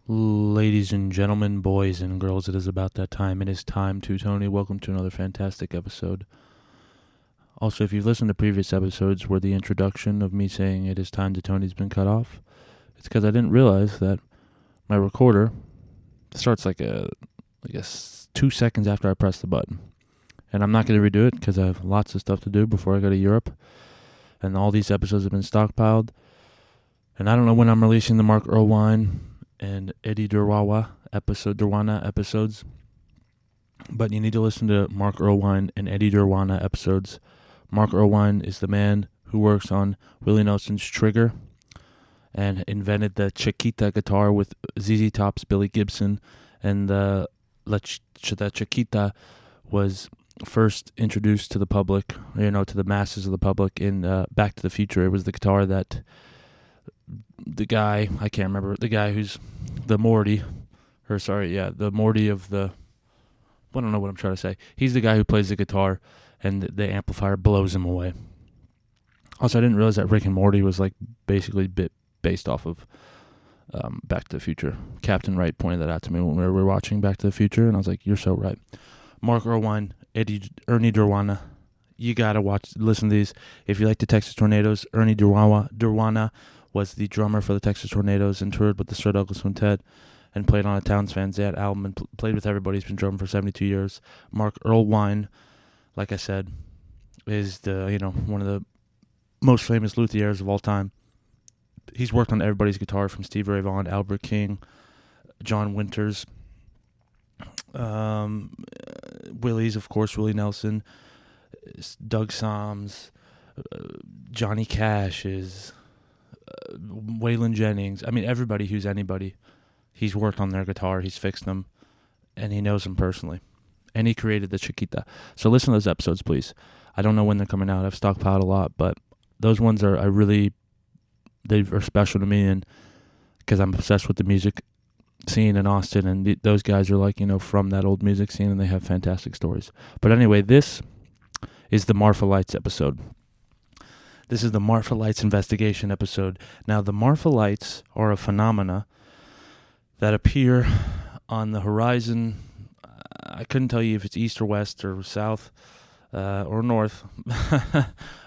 Ladies and gentlemen, boys and girls, it is about that time. It is time to Tony. Welcome to another fantastic episode. Also, if you've listened to previous episodes where the introduction of me saying it is time to Tony's been cut off, it's because I didn't realize that my recorder starts like 2 seconds after I press the button. And I'm not going to redo it because I have lots of stuff to do before I go to Europe. And all these episodes have been stockpiled. And I don't know when I'm releasing the Mark Irwine and Eddie Durwana episodes. But you need to listen to Mark Irwine and Eddie Durwana episodes. Mark Irwine is the man who works on Willie Nelson's Trigger and invented the Chiquita guitar with ZZ Top's Billy Gibson. And that Chiquita was first introduced to the public, to the masses of the public in Back to the Future. It was the guitar that the guy who's the Morty, the Morty of the, I don't know what I'm trying to say. He's the guy who plays the guitar and the amplifier blows him away. Also, I didn't realize that Rick and Morty was like basically based off of Back to the Future. Captain Wright pointed that out to me when we were watching Back to the Future, and I was like, you're so right. Mark Irwine, Ernie Durwana. You gotta listen to these. If you like the Texas Tornadoes, Ernie Durwana was the drummer for the Texas Tornadoes and toured with the Sir Douglas Quintet and played on a Townes Van Zandt album and played with everybody. He's been drumming for 72 years. Mark Irwine, like I said, is one of the most famous luthiers of all time. He's worked on everybody's guitar from Stevie Ray Vaughan, Albert King, John Winters, Willie's, of course, Willie Nelson, Doug Soms, Johnny Cash's, Waylon Jennings. I mean, everybody who's anybody, he's worked on their guitar, he's fixed them, and he knows them personally. And he created the Chiquita. So listen to those episodes, please. I don't know when they're coming out. I've stockpiled a lot, but those ones they are special to me, and because I'm obsessed with the music scene in Austin, and those guys are like, from that old music scene, and they have fantastic stories. But anyway, this is the Marfa Lights episode. This is the Marfa Lights investigation episode. Now, the Marfa Lights are a phenomena that appear on the horizon. I couldn't tell you if it's east or west or south or north,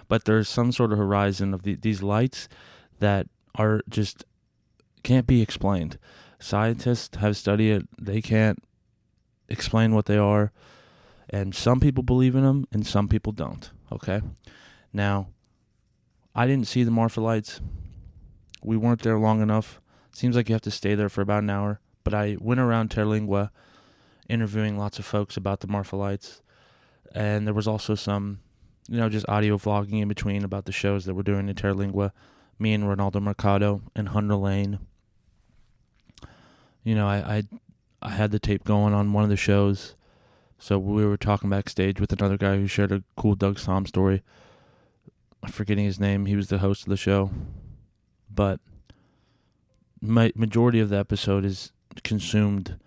but there's some sort of horizon of these lights that are just can't be explained. Scientists have studied it. They can't explain what they are, and some people believe in them and some people don't, okay? Now, I didn't see the Marfa Lights. We weren't there long enough. Seems like you have to stay there for about an hour. But I went around Terlingua interviewing lots of folks about the Marfa Lights. And there was also some, just audio vlogging in between about the shows that we're doing in Terlingua. Me and Ronaldo Mercado and Hunter Lane. I had the tape going on one of the shows. So we were talking backstage with another guy who shared a cool Doug Somm story. I'm forgetting his name. He was the host of the show. But my majority of the episode is consumed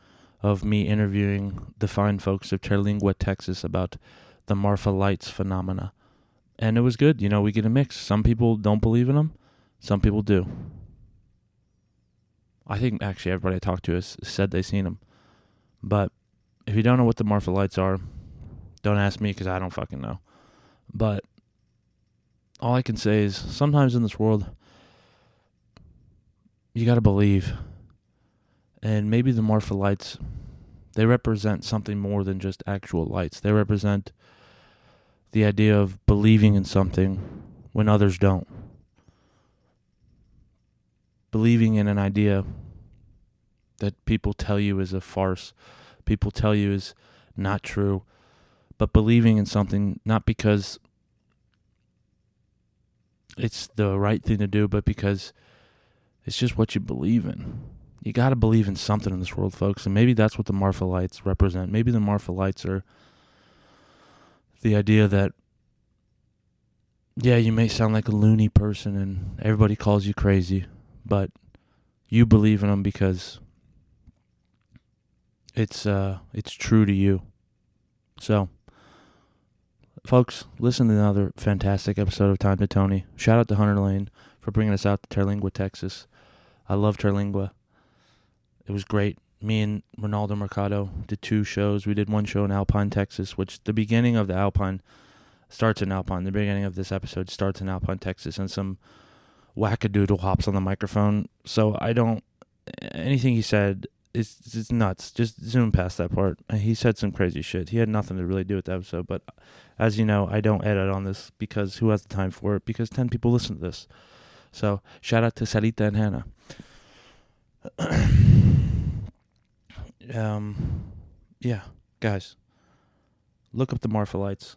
of me interviewing the fine folks of Terlingua, Texas about the Marfa Lights phenomena. And it was good. We get a mix. Some people don't believe in them. Some people do. I think actually everybody I talked to has said they've seen them. But if you don't know what the Marfa Lights are, don't ask me because I don't fucking know. But all I can say is sometimes in this world, you got to believe. And maybe the Marfa Lights, they represent something more than just actual lights. They represent the idea of believing in something when others don't. Believing in an idea that people tell you is a farce, people tell you is not true, but believing in something not because it's the right thing to do, but because it's just what you believe in. You got to believe in something in this world, folks, and maybe that's what the Marfa Lights represent. Maybe the Marfa Lights are the idea that, yeah, you may sound like a loony person and everybody calls you crazy, but you believe in them because it's true to you. So, folks, listen to another fantastic episode of Time to Tony. Shout out to Hunter Lane for bringing us out to Terlingua, Texas. I love Terlingua. It was great. Me and Ronaldo Mercado did 2 shows. We did one show in Alpine, Texas, which the beginning of the Alpine starts in Alpine. The beginning of this episode starts in Alpine, Texas, and some wackadoodle hops on the microphone. So anything he said is nuts. Just zoom past that part. He said some crazy shit. He had nothing to really do with the episode, but as you know, I don't edit on this because who has the time for it? Because 10 people listen to this. So shout out to Sarita and Hannah. Yeah, guys, look up the Marfa Lights.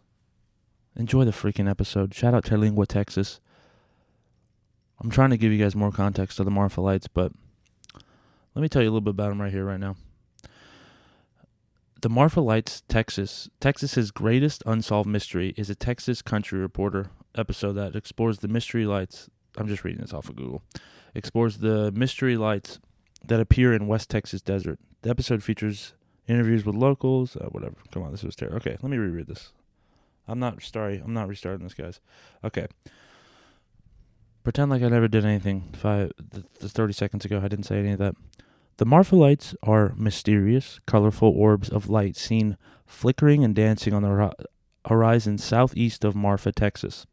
Enjoy the freaking episode. Shout out Terlingua, Texas. I'm trying to give you guys more context of the Marfa Lights, but let me tell you a little bit about them right here, right now. The Marfa Lights, Texas's greatest unsolved mystery, is a Texas Country Reporter episode that explores the mystery lights. I'm just reading this off of Google. Explores the mystery lights that appear in West Texas desert. The episode features interviews with locals. Whatever. Come on, this was terrible. Okay, let me reread this. I'm not restarting this, guys. Okay. Pretend like I never did anything. 30 seconds ago, I didn't say any of that. The Marfa Lights are mysterious, colorful orbs of light seen flickering and dancing on the horizon southeast of Marfa, Texas.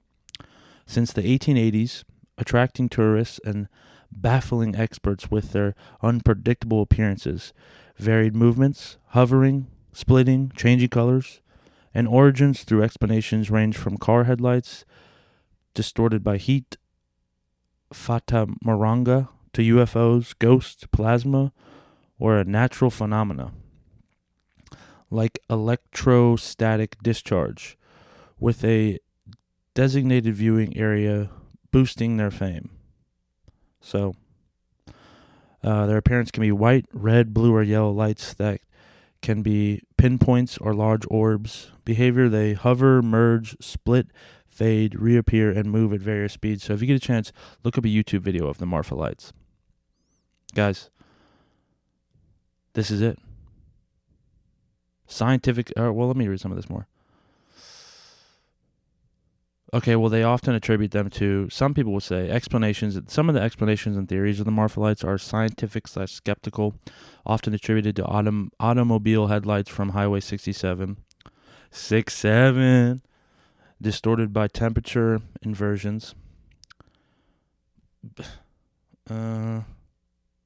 Since the 1880s, attracting tourists and baffling experts with their unpredictable appearances, varied movements, hovering, splitting, changing colors, and origins through explanations range from car headlights distorted by heat, fata morgana, to UFOs, ghosts, plasma, or a natural phenomena like electrostatic discharge, with a designated viewing area boosting their fame. So, their appearance can be white, red, blue, or yellow lights that can be pinpoints or large orbs. Behavior, they hover, merge, split, fade, reappear, and move at various speeds. So if you get a chance, look up a YouTube video of the Marfa Lights. Guys, this is it. Scientific, well, let me read some of this more. Okay, well, they often attribute them to, some people will say, explanations. Some of the explanations and theories of the Marfa Lights are scientific/skeptical, often attributed to automobile headlights from Highway 67. 67. Distorted by temperature inversions.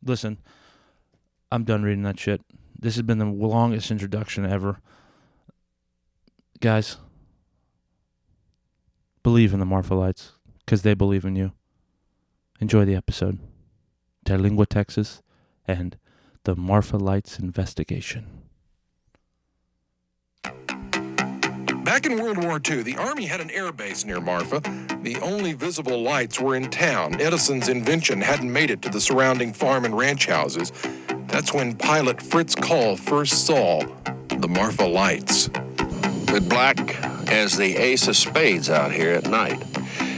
Listen, I'm done reading that shit. This has been the longest introduction ever. Guys, believe in the Marfa Lights, because they believe in you. Enjoy the episode. Terlingua, Texas, and the Marfa Lights investigation. Back in World War II, the Army had an air base near Marfa. The only visible lights were in town. Edison's invention hadn't made it to the surrounding farm and ranch houses. That's when pilot Fritz Kohl first saw the Marfa Lights. It's black as the ace of spades out here at night.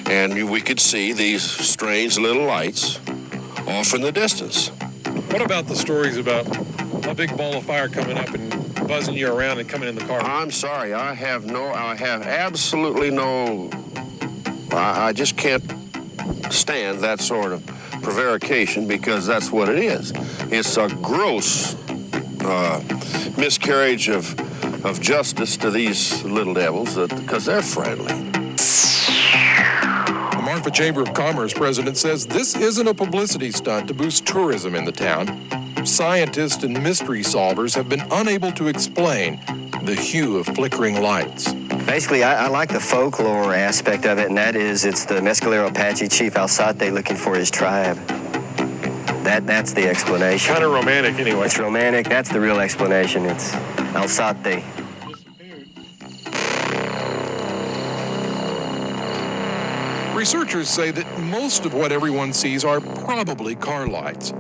And we could see these strange little lights off in the distance. What about the stories about a big ball of fire coming up and buzzing you around and coming in the car? I'm sorry, I have absolutely no, I just can't stand that sort of prevarication, because that's what it is. It's a gross miscarriage of justice to these little devils, because they're friendly. The Marfa Chamber of Commerce president says this isn't a publicity stunt to boost tourism in the town. Scientists and mystery solvers have been unable to explain the hue of flickering lights. Basically, I like the folklore aspect of it, and that is it's the Mescalero Apache chief Alzate looking for his tribe. That's the explanation. Kind of romantic anyway. It's romantic. That's the real explanation. It's Alzate. Researchers say that most of what everyone sees are probably car lights.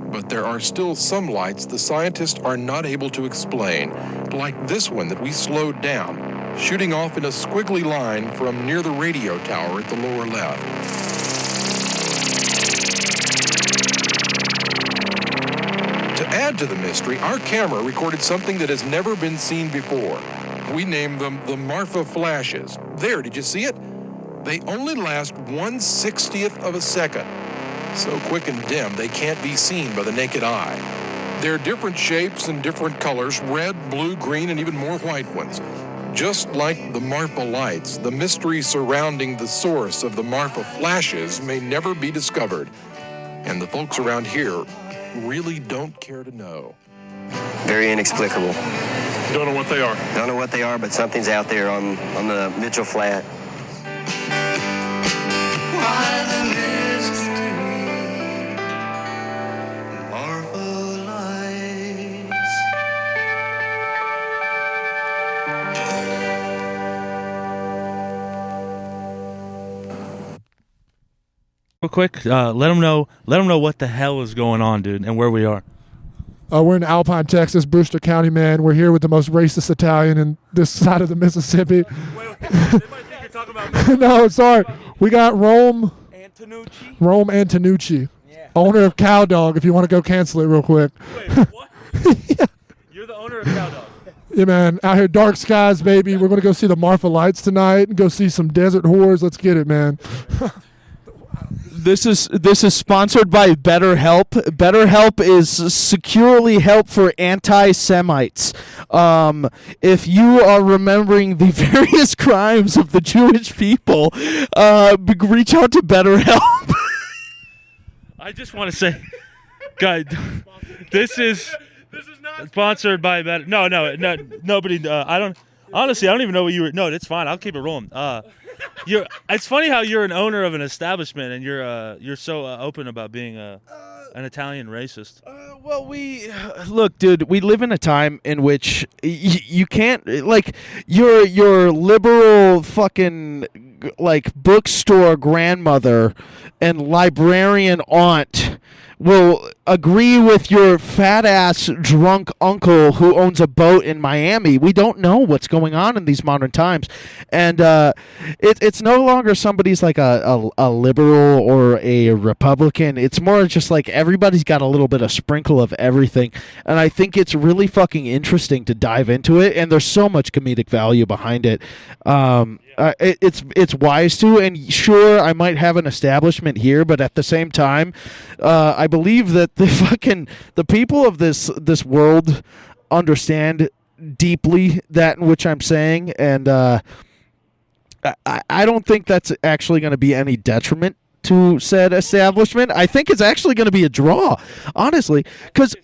But there are still some lights the scientists are not able to explain, like this one that we slowed down, shooting off in a squiggly line from near the radio tower at the lower left. To add to the mystery, our camera recorded something that has never been seen before. We named them the Marfa Flashes. There, did you see it? They only last 1/60th of a second. So quick and dim, they can't be seen by the naked eye. They're different shapes and different colors, red, blue, green, and even more white ones. Just like the Marfa Lights, the mystery surrounding the source of the Marfa flashes may never be discovered. And the folks around here really don't care to know. Very inexplicable. Don't know what they are. Don't know what they are, but something's out there on the Mitchell Flat. Why the mystery? Marfa Lights. Real quick, let them know what the hell is going on, dude, and where we are. We're in Alpine, Texas, Brewster County, man. We're here with the most racist Italian in this side of the Mississippi. They might think you're talking about No, sorry. We got Rome Antonucci, owner of Cow Dog, if you want to go cancel it real quick. Wait, what? You're the owner of Cow Dog. Yeah, man. Out here, dark skies, baby. We're going to go see the Marfa Lights tonight and go see some desert whores. Let's get it, man. This is sponsored by BetterHelp. BetterHelp is securely help for anti-Semites. If you are remembering the various crimes of the Jewish people, reach out to BetterHelp. I just want to say, guys, this is not sponsored by Better. No, nobody. I don't. Honestly, I don't even know what you were. No, it's fine. I'll keep it rolling. It's funny how you're an owner of an establishment and you're so open about being an Italian racist. Well, look, dude. We live in a time in which you can't your liberal fucking bookstore grandmother and librarian aunt will agree with your fat-ass drunk uncle who owns a boat in Miami. We don't know what's going on in these modern times. And it's no longer somebody's like a liberal or a Republican. It's more just like everybody's got a little bit of sprinkle of everything. And I think it's really fucking interesting to dive into it, and there's so much comedic value behind it. It's wise to, and sure, I might have an establishment here, but at the same time, I believe that the people of this world understand deeply that in which I'm saying, and I don't think that's actually going to be any detriment to said establishment. I think it's actually going to be a draw, honestly, because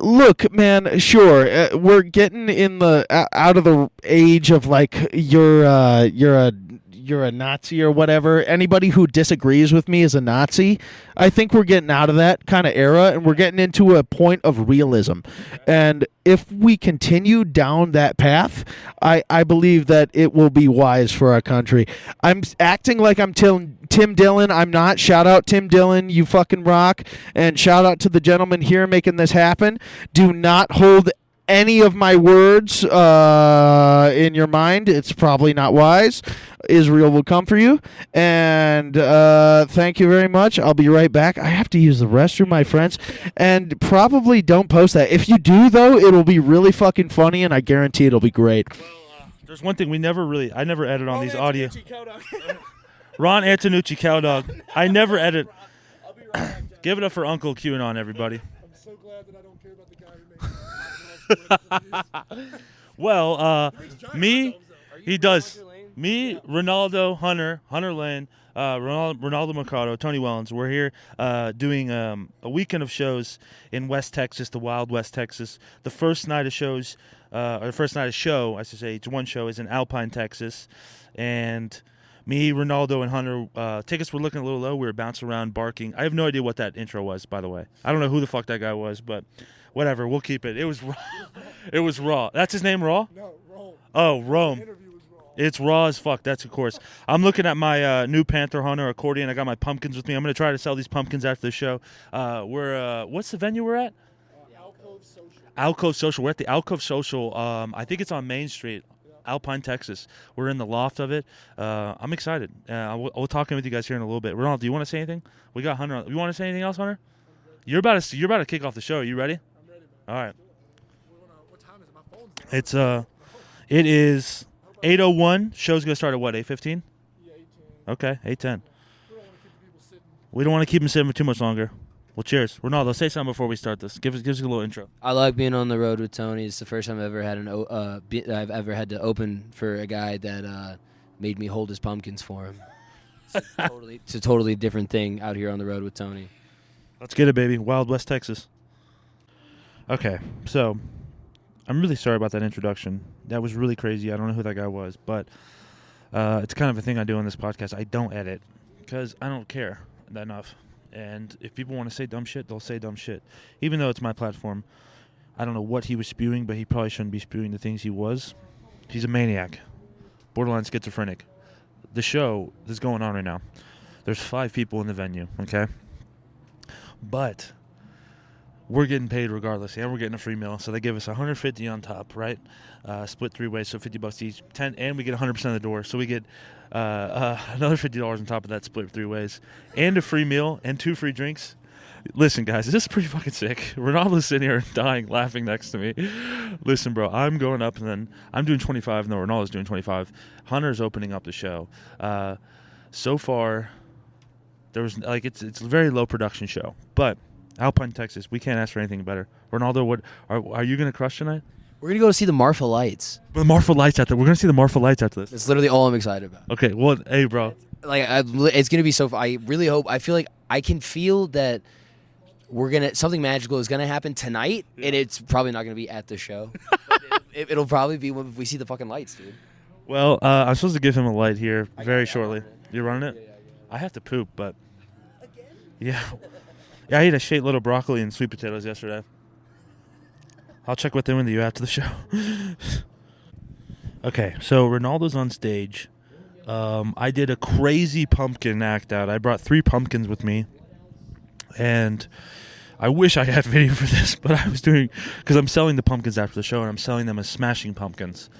look, man, sure, we're getting in the out of the age of like you're a Nazi or whatever. Anybody who disagrees with me is a Nazi. I think we're getting out of that kind of era, and we're getting into a point of realism. And if we continue down that path, I believe that it will be wise for our country. I'm acting like I'm Tim Dillon. I'm not. Shout out Tim Dillon. You fucking rock. And shout out to the gentleman here making this happen. Do not hold any of my words in your mind. It's probably not wise. Israel will come for you. And thank you very much. I'll be right back. I have to use the restroom, my friends. And probably don't post that. If you do, though, it'll be really fucking funny, and I guarantee it'll be great. Well, there's one thing I never edit on these audio. Ron Antonucci, Cow Dog. I never edit. Give it up for Uncle QAnon, everybody. I'm so glad that I don't care about the guy who makes Well, he does. Me, Ronaldo, Hunter Lane, Ronaldo Mercado, Tony Wellens. We're here doing a weekend of shows in West Texas, the Wild West Texas. The first night of shows, or the first night of show, I should say, it's one show, is in Alpine, Texas. And me, Ronaldo, and Hunter, tickets were looking a little low. We were bouncing around, barking. I have no idea what that intro was, by the way. I don't know who the fuck that guy was, but whatever. We'll keep it. It was raw. It was raw. That's his name, Raw? No, Rome. Oh, Rome. It's raw as fuck. That's of course. I'm looking at my new Panther Hunter accordion. I got my pumpkins with me. I'm gonna try to sell these pumpkins after the show. What's the venue we're at? Alcove Social. Alcove Social. We're at the Alcove Social. I think it's on Main Street, Alpine, Texas. We're in the loft of it. I'm excited. We'll talk in with you guys here in a little bit. Ronald, do you want to say anything? We got Hunter. You want to say anything else, Hunter? You're about to kick off the show. Are you ready? I'm ready, man. All right. What time is it? My phone's down. It is 8:01. Show's gonna start at what? 8:15. Yeah, 8:10. Okay, 8:10. We don't want to keep the people sitting. We don't want to keep them sitting for too much longer. Well, cheers. Ronaldo, say something before we start this. Give us a little intro. I like being on the road with Tony. It's the first time I've ever had I've ever had to open for a guy that made me hold his pumpkins for him. It's a totally different thing out here on the road with Tony. Let's get it, baby. Wild West, Texas. Okay, so I'm really sorry about that introduction. That was really crazy. I don't know who that guy was, but it's kind of a thing I do on this podcast. I don't edit because I don't care enough. And if people want to say dumb shit, they'll say dumb shit. Even though it's my platform, I don't know what he was spewing, but he probably shouldn't be spewing the things he was. He's a maniac, borderline schizophrenic. The show that's going on right now, there's 5 people in the venue, okay? But we're getting paid regardless, and we're getting a free meal. So they give us $150 on top, right? Split 3 ways, so $50 each. 10, and we get 100% of the door, so we get another $50 on top of that split 3 ways, and a free meal and 2 free drinks. Listen, guys, this is pretty fucking sick. Ronaldo's sitting here dying, laughing next to me. Listen, bro, I'm going up, and then I'm doing 25. No, Ronaldo's doing 25. Hunter's opening up the show. So far, there was it's a very low production show, but Alpine, Texas, we can't ask for anything better. Ronaldo, what are you gonna crush tonight? We're going to go to see the Marfa Lights. The Marfa Lights out there. We're gonna see the Marfa Lights after this. It's literally all I'm excited about. Okay, well, hey, bro. It's going to be so fun. I really hope. I feel like I can feel that something magical is going to happen tonight, and it's probably not going to be at the show. It'll probably be when we see the fucking lights, dude. Well, I'm supposed to give him a light here very shortly. You're running it? Yeah. I have to poop, but... Again? Yeah. Yeah, I ate a shitload of broccoli and sweet potatoes yesterday. I'll check with you after the show. Okay, so Ronaldo's on stage. I did a crazy pumpkin act out. I brought 3 pumpkins with me. And I wish I had video for this, but I was doing... Because I'm selling the pumpkins after the show, and I'm selling them as smashing pumpkins.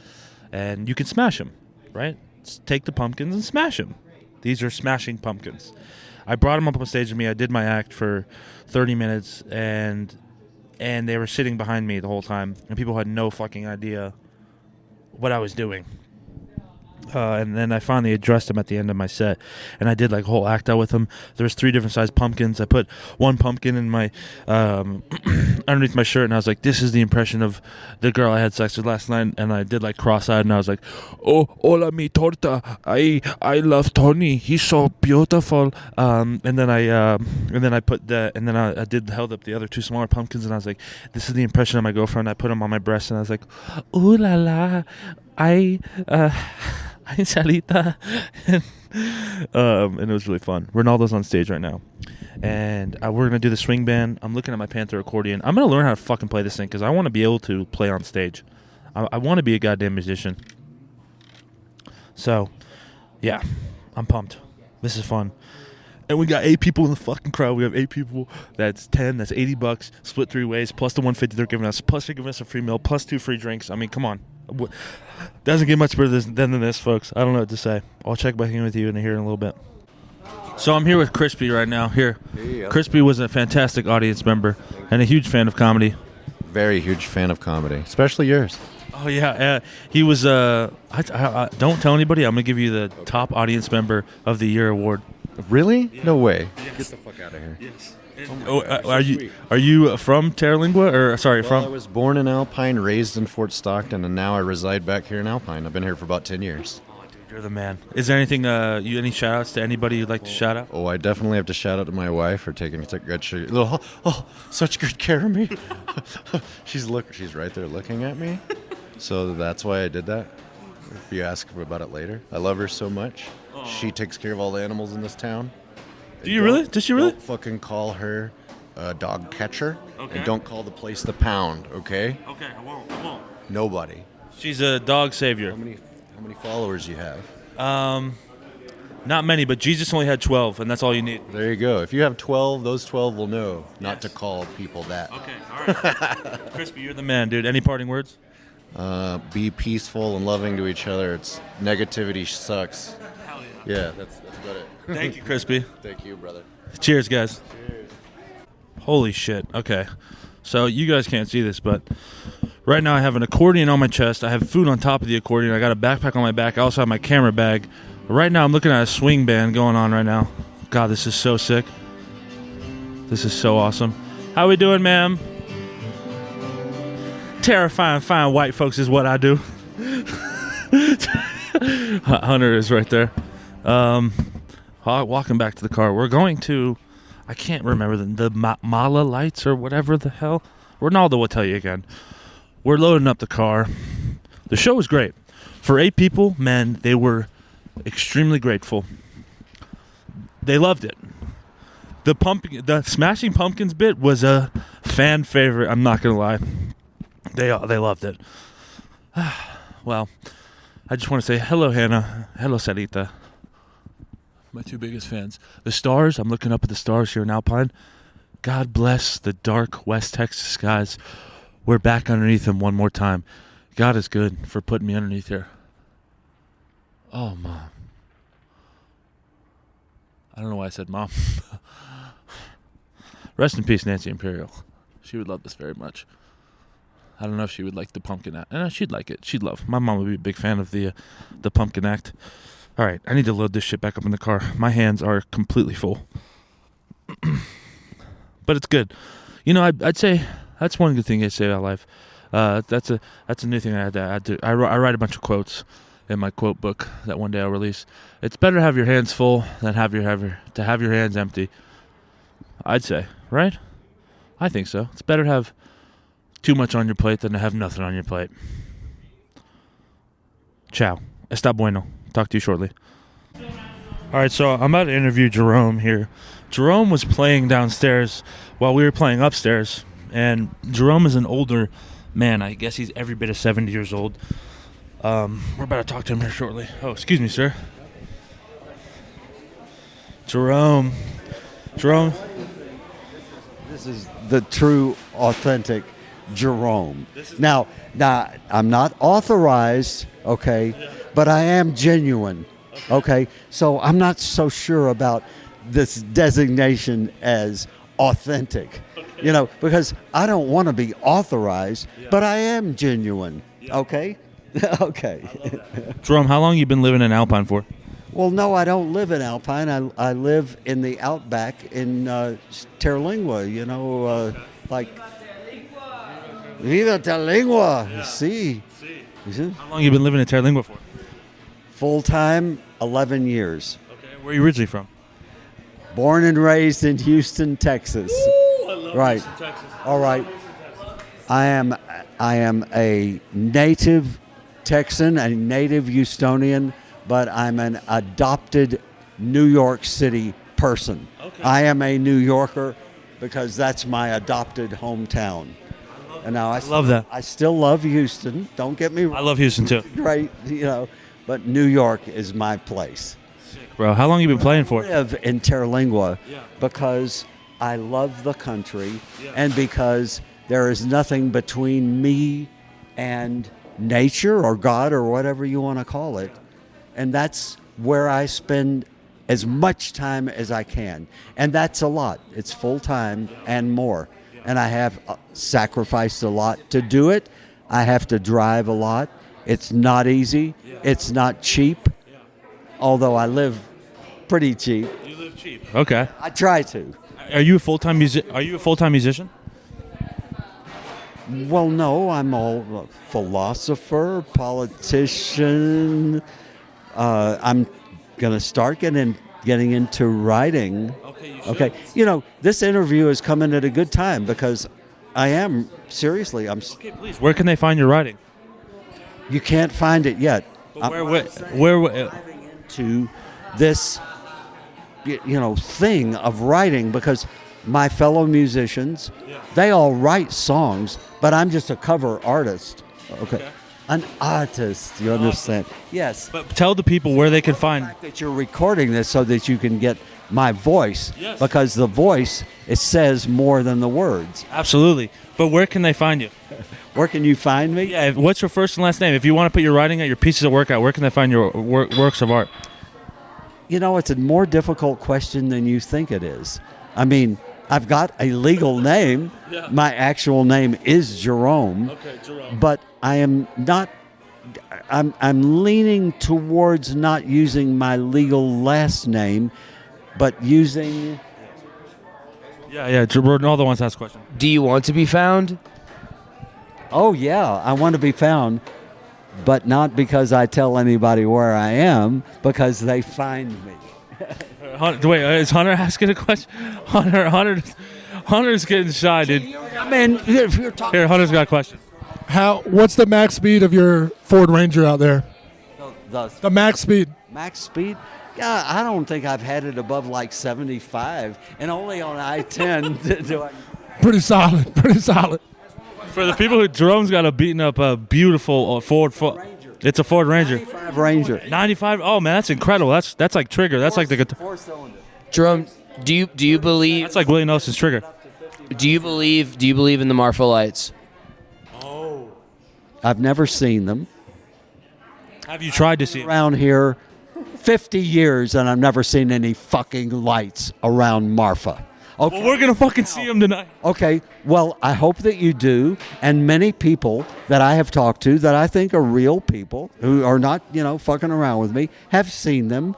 And you can smash them, right? Just take the pumpkins and smash them. These are smashing pumpkins. I brought them up on stage with me. I did my act for 30 minutes, and they were sitting behind me the whole time, and people had no fucking idea what I was doing. And then I finally addressed them at the end of my set, and I did like a whole act out with them. There was 3 different sized pumpkins. I put 1 pumpkin in my underneath my shirt, and I was like, "This is the impression of the girl I had sex with last night." And I did like cross-eyed, and I was like, "Oh, hola mi torta. I love Tony. He's so beautiful." And then I held up the other 2 smaller pumpkins, and I was like, "This is the impression of my girlfriend." I put them on my breast, and I was like, "Ooh la la, Salita." And it was really fun. Ronaldo's on stage right now, and we're gonna do the swing band. I'm looking at my Panther accordion. I'm gonna learn how to fucking play this thing because I want to be able to play on stage. I want to be a goddamn musician. So, yeah, I'm pumped. This is fun. And we got 8 people in the fucking crowd. We have 8 people. That's 10. That's $80. Split 3 ways. Plus the 150 they're giving us. Plus they're giving us a free meal. Plus 2 free drinks. I mean, come on. Doesn't get much better than this, folks. I don't know what to say. I'll check back in with you in a little bit. So I'm here with Crispy right now. Here. Hey, Crispy was a fantastic audience member and a huge fan of comedy. Very huge fan of comedy, especially yours. Oh, yeah. He was, I don't tell anybody. I'm going to give you the top audience member of the year award. Really? Yeah. No way. Yes. Get the fuck out of here. Yes. Are you from Terlingua or sorry I was born in Alpine, raised in Fort Stockton, and now I reside back here in Alpine. I've been here for about 10 years. Oh, dude, you're the man. Is there anything any shout outs to anybody you'd like to shout out? Oh, I definitely have to shout out to my wife for taking such good care of me. She's right there looking at me. So that's why I did that. If you ask her about it later. I love her so much. Aww. She takes care of all the animals in this town. Do you really? Does she really? Don't fucking call her a dog catcher. Okay. And don't call the place the Pound, okay? Okay, I won't. Nobody. She's a dog savior. How many followers you have? Not many, but Jesus only had 12, and that's all you need. There you go. If you have 12, those 12 will know not to call people that. Okay, all right. Crispy, you're the man, dude. Any parting words? Be peaceful and loving to each other. Negativity sucks. Hell yeah. Yeah, that's about it. Thank you, Crispy. Thank you, brother. Cheers, guys. Cheers. Holy shit. Okay. So you guys can't see this, but right now I have an accordion on my chest. I have food on top of the accordion. I got a backpack on my back. I also have my camera bag. Right now I'm looking at a swing band going on right now. God, this is so sick. This is so awesome. How we doing, ma'am? Terrifying fine white folks is what I do. Hunter is right there. Walking back to the car. We're going to, I can't remember the Marfa Lights or whatever the hell. Ronaldo will tell you again. We're loading up the car. The show was great. For 8 people, man, they were extremely grateful. They loved it. The Smashing Pumpkins bit was a fan favorite. I'm not gonna lie. They loved it. Well, I just want to say hello, Hannah. Hello, Sarita. My 2 biggest fans. The stars. I'm looking up at the stars here in Alpine. God bless the dark West Texas skies. We're back underneath them one more time. God is good for putting me underneath here. Oh, Mom. I don't know why I said Mom. Rest in peace, Nancy Imperial. She would love this very much. I don't know if she would like the pumpkin act. No, she'd like it. She'd love. My mom would be a big fan of the pumpkin act. All right, I need to load this shit back up in the car. My hands are completely full. But it's good. You know, I'd say that's one good thing I say about life. That's a new thing I had to add to. I write a bunch of quotes in my quote book that one day I'll release. It's better to have your hands full than have your hands empty. I'd say, right? I think so. It's better to have too much on your plate than to have nothing on your plate. Ciao. Está bueno. Talk to you shortly. All right, so I'm about to interview Jerome here. Jerome was playing downstairs while we were playing upstairs, and Jerome is an older man. I guess he's every bit of 70 years old. We're about to talk to him here shortly. Oh, excuse me, sir. Jerome. This is the true, authentic Jerome. Now, I'm not authorized, okay, but I am genuine, okay? So I'm not so sure about this designation as authentic, you know, because I don't want to be authorized, but I am genuine, okay? Okay. Jerome, how long you been living in Alpine for? Well, no, I don't live in Alpine. I live in the outback in Terlingua, you know, like... Viva Terlingua! Yeah. See? How long you been living in Terlingua for? Full-time, 11 years. Okay, where are you originally from? Born and raised in Houston, Texas. Ooh, I love right. Houston, Texas. All right. I am a native Texan, a native Houstonian, but I'm an adopted New York City person. Okay. I am a New Yorker because that's my adopted hometown. And now I love that. I still love Houston. Don't get me wrong. I love Houston too. Great, you know, but New York is my place. Sick, bro. How long you been playing for? I live in Terlingua because I love the country and because there is nothing between me and nature or God or whatever you want to call it. And that's where I spend as much time as I can. And that's a lot. It's full time and more. And I have sacrificed a lot to do it. I have to drive a lot. It's not easy. It's not cheap. Although I live pretty cheap. You live cheap. Okay. I try to. Are you a full-time musician? Well, no. I'm a philosopher, politician. I'm gonna start getting into writing. Okay. You know, this interview is coming at a good time because I am, seriously, Okay, please. Where can they find your writing? You can't find it yet. But where to this, thing of writing because my fellow musicians, they all write songs, but I'm just a cover artist. Okay. An artist, you understand? Yes. But tell the people where they can find... The fact that you're recording this so that you can get my voice, because the voice, it says more than the words. Absolutely. But where can they find you? Where can you find me? Yeah, what's your first and last name? If you want to put your writing out, your pieces of work out, where can they find your works of art? You know, it's a more difficult question than you think it is. I mean, I've got a legal name. Yeah. My actual name is Jerome. Okay, Jerome. But I am not... I'm leaning towards not using my legal last name, but using Yeah. Ronaldo wants to ask a question. Do you want to be found? Oh, yeah, I want to be found, but not because I tell anybody where I am, because they find me. Wait, is Hunter asking a question? Hunter's getting shy, dude. I mean, if you're talking... Here, Hunter's got a question. What's the max speed of your Ford Ranger out there? The max speed. Max speed? Yeah, I don't think I've had it above like 75, and only on I-10 do I... Pretty solid. For the people who Jerome's got a beaten up, beautiful Ford. It's a Ford Ranger. 95 Ranger. 95. Oh man, that's incredible. That's like Trigger. That's like the guitar. 4-cylinder. Jerome, do you believe? That's like Willie Nelson's Trigger. Do you believe in the Marfa Lights? I've never seen them. Have you tried to see them? Around here 50 years, and I've never seen any fucking lights around Marfa. Okay. Well, we're going to fucking see them tonight. Okay, well, I hope that you do, and many people that I have talked to that I think are real people who are not, fucking around with me, have seen them,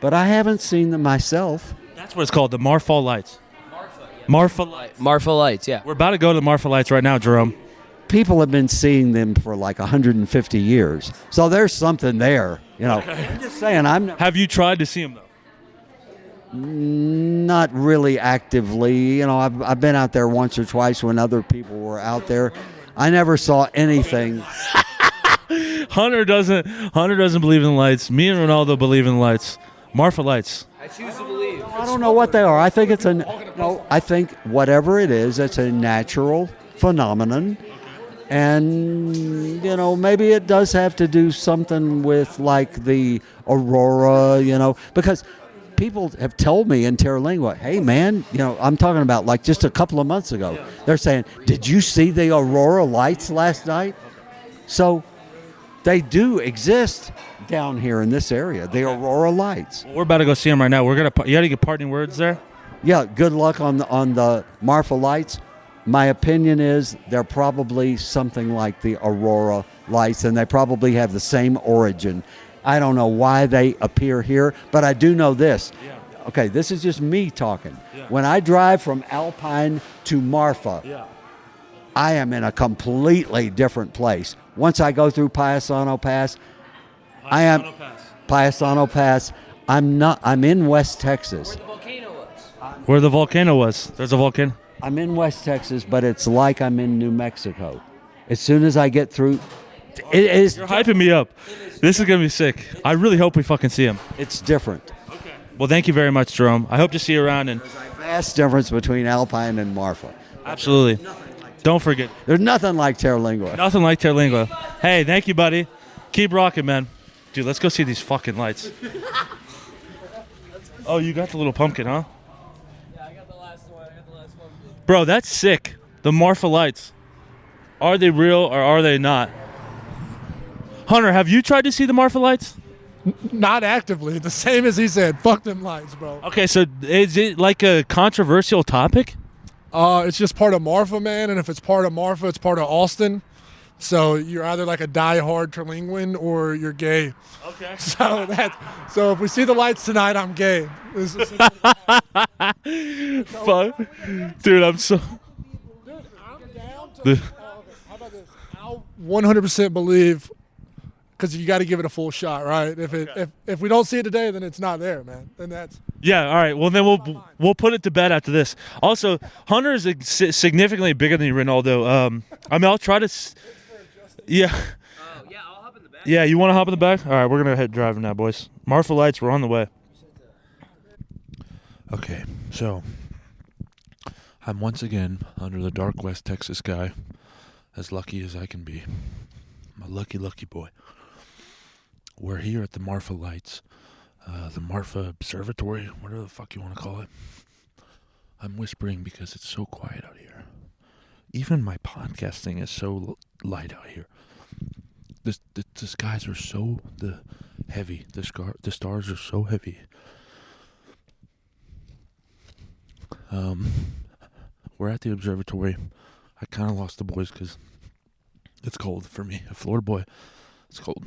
but I haven't seen them myself. That's what it's called, the Marfa Lights. Marfa Lights. Marfa Lights, yeah. We're about to go to the Marfa Lights right now, Jerome. People have been seeing them for like 150 years, so there's something there, Okay. I'm just saying, Have you tried to see them, though? Not really actively. I've been out there once or twice when other people were out there. I never saw anything. Hunter doesn't believe in lights. Me and Ronaldo believe in lights. Marfa Lights. I choose to believe. I don't know what they are. I think I think whatever it is, it's a natural phenomenon. And, maybe it does have to do something with like the aurora, because people have told me in Terlingua, hey, man, I'm talking about like just a couple of months ago. They're saying, did you see the aurora lights last night? So they do exist down here in this area, the aurora lights. We're about to go see them right now. You got to get parting words there? Yeah, good luck on the Marfa Lights. My opinion is they're probably something like the aurora lights, and they probably have the same origin. I don't know why they appear here, but I do know this. Yeah. Okay, this is just me talking. Yeah. When I drive from Alpine to Marfa, I am in a completely different place. Once I go through Paisano Pass, Paisano Pass. I'm in West Texas. Where the volcano was. There's a volcano. I'm in West Texas, but it's like I'm in New Mexico. As soon as I get through, it is. You're hyping me up. This is going to be sick. I really hope we fucking see him. It's different. Okay. Well, thank you very much, Jerome. I hope to see you around. And There's a vast difference between Alpine and Marfa. Absolutely. Don't forget. There's nothing like Terlingua. Nothing like Terlingua. Hey, thank you, buddy. Keep rocking, man. Dude, let's go see these fucking lights. Oh, you got the little pumpkin, huh? Yeah, I got the last one. Bro, that's sick. The Marfa Lights. Are they real or are they not? Hunter, have you tried to see the Marfa Lights? Not actively. The same as he said. Fuck them lights, bro. Okay, so is it like a controversial topic? It's just part of Marfa, man. And if it's part of Marfa, it's part of Austin. So you're either like a diehard Terlinguan or you're gay. Okay. So if we see the lights tonight, I'm gay. Fuck. Dude, I'm so... Dude, I'm down to... how about this? I'll 100% believe, because you got to give it a full shot, right? If we don't see it today, then it's not there, man. Then that's... Yeah, all right. Well, then we'll put it to bed after this. Also, Hunter is significantly bigger than you, Ronaldo. I'll try to... Yeah. Yeah, I'll hop in the back. Yeah, you want to hop in the back? All right, we're going to head driving now, boys. Marfa Lights, we're on the way. Okay, so I'm once again under the dark West Texas sky, as lucky as I can be. I'm a lucky, lucky boy. We're here at the Marfa Lights, the Marfa Observatory, whatever the fuck you want to call it. I'm whispering because it's so quiet out here. Even my podcasting is so light out here. The skies are so heavy. The stars are so heavy. We're at the observatory. I kind of lost the boys because it's cold for me. A Florida boy, it's cold.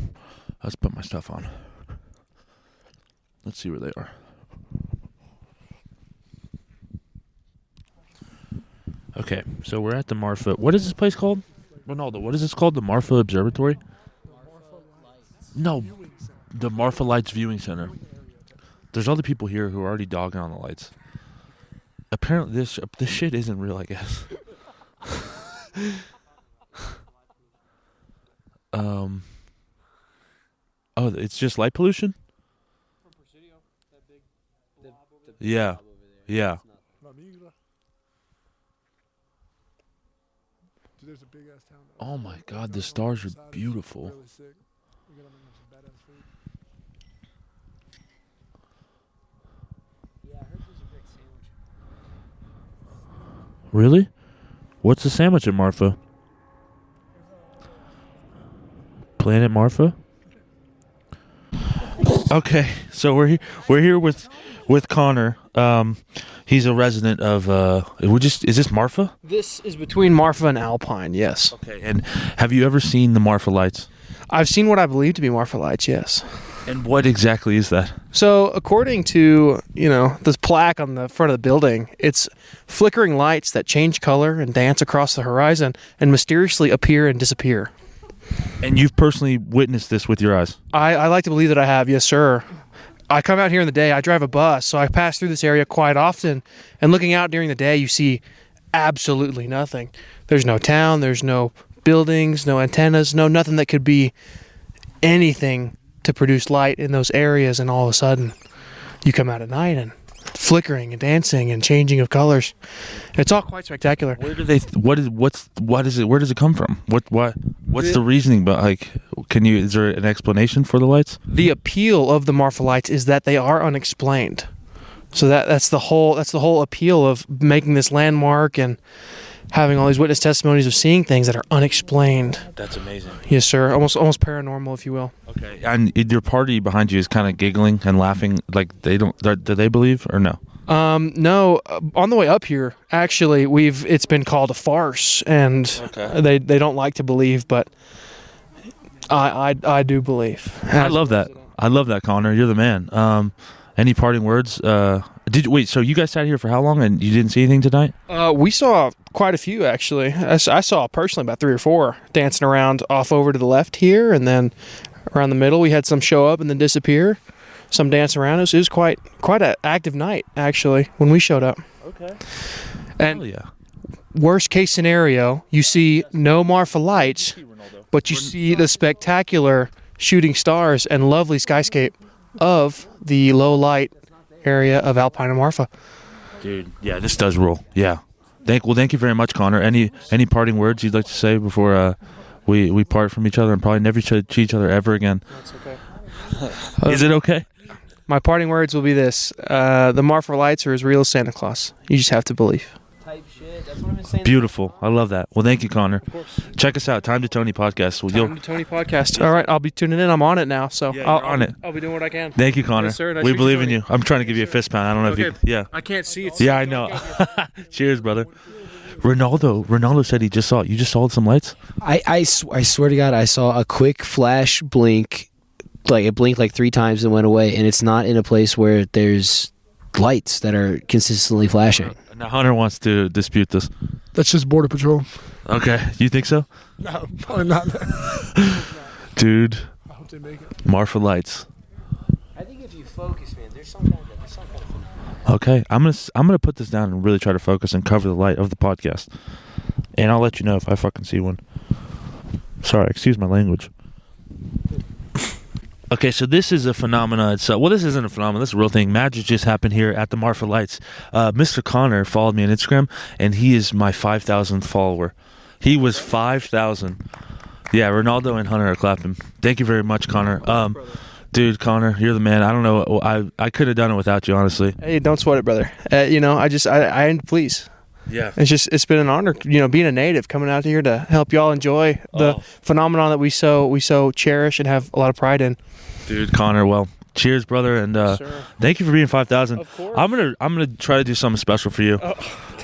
Let's put my stuff on. Let's see where they are. Okay, so we're at the Marfa. What is this place called? Ronaldo, what is this called? The Marfa Observatory? No, the Marfa Lights Viewing Center. There's other people here who are already dogging on the lights. Apparently, this shit isn't real, I guess. Oh, it's just light pollution? Yeah. Yeah. Oh my God, the stars are beautiful. Really? What's the sandwich at Marfa? Planet Marfa? Okay, so we're here with Connor. He's a resident of is this Marfa? This is between Marfa and Alpine, yes. Okay, and have you ever seen the Marfa Lights? I've seen what I believe to be Marfa Lights, yes. And what exactly is that? So, according to, this plaque on the front of the building, it's flickering lights that change color and dance across the horizon and mysteriously appear and disappear. And you've personally witnessed this with your eyes? I like to believe that I have, yes, sir. I come out here in the day. I drive a bus, so I pass through this area quite often. And looking out during the day, you see absolutely nothing. There's no town. There's no buildings, no antennas, nothing that could be anything to produce light in those areas. And all of a sudden, you come out at night and flickering and dancing and changing of colors. It's all quite spectacular. Where do they? What is it? Where does it come from? What's the reasoning? But is there an explanation for the lights? The appeal of the Marfa Lights is that they are unexplained. So that's the whole appeal of making this landmark and having all these witness testimonies of seeing things that are unexplained. That's amazing. Yes, sir. Almost paranormal, if you will. Okay. And your party behind you is kind of giggling and laughing, like they don't. Do they believe or no? No. On the way up here, actually, it's been called a farce, and they don't like to believe, but I do believe. I love that. I love that, Connor. You're the man. Any parting words? So you guys sat here for how long and you didn't see anything tonight? We saw quite a few, actually. I saw personally about 3 or 4 dancing around off over to the left here, and then around the middle we had some show up and then disappear. Some dance around us. It was quite an active night, actually, when we showed up. Okay. And worst case scenario, you see no Marfa Lights, but you see the spectacular shooting stars and lovely skyscape of the low light area of Alpine and Marfa. Dude, yeah, this does rule. Yeah. Thank you very much, Connor. Any parting words you'd like to say before we part from each other and probably never see each other ever again? That's okay. Is it okay? My parting words will be this. The Marfa Lights are as real as Santa Claus. You just have to believe. Type shit. That's what I've been saying. Beautiful. I love that. Well, thank you, Connor. Of course. Check us out. Time to Tony podcast. Time to Tony podcast. All right. I'll be tuning in. I'm on it now. So I'll on it. I'll be doing what I can. Thank you, Connor. Yes, sir. Nice we to believe meet in you. I'm trying to give you a fist pound. I don't know if you. Yeah. I can't see it. Yeah, I know. Cheers, brother. Ronaldo said you just saw some lights? I swear to God, I saw a quick flash blink, like it blinked like 3 times and went away, and it's not in a place where there's lights that are consistently flashing. Now Hunter wants to dispute this. That's just Border Patrol. Okay, you think so? No, probably not. Dude, I hope they make it. Marfa Lights. I think if you focus, man, there's some kind of phenomenon. Okay, I'm gonna put this down and really try to focus and cover the light of the podcast, and I'll let you know if I fucking see one. Sorry, excuse my language. Okay, so this is a phenomena itself. Well, this isn't a phenomenon. This is a real thing. Magic just happened here at the Marfa Lights. Mr. Connor followed me on Instagram, and he is my 5,000th follower. He was 5,000. Yeah, Ronaldo and Hunter are clapping. Thank you very much, Connor. Dude, Connor, you're the man. I don't know. I could have done it without you, honestly. Hey, don't sweat it, brother. I please. Yeah. It's been an honor, being a native, coming out here to help y'all enjoy the phenomenon that we so cherish and have a lot of pride in. Dude, Connor, well, cheers, brother, and thank you for being 5,000. Of course. I'm gonna try to do something special for you.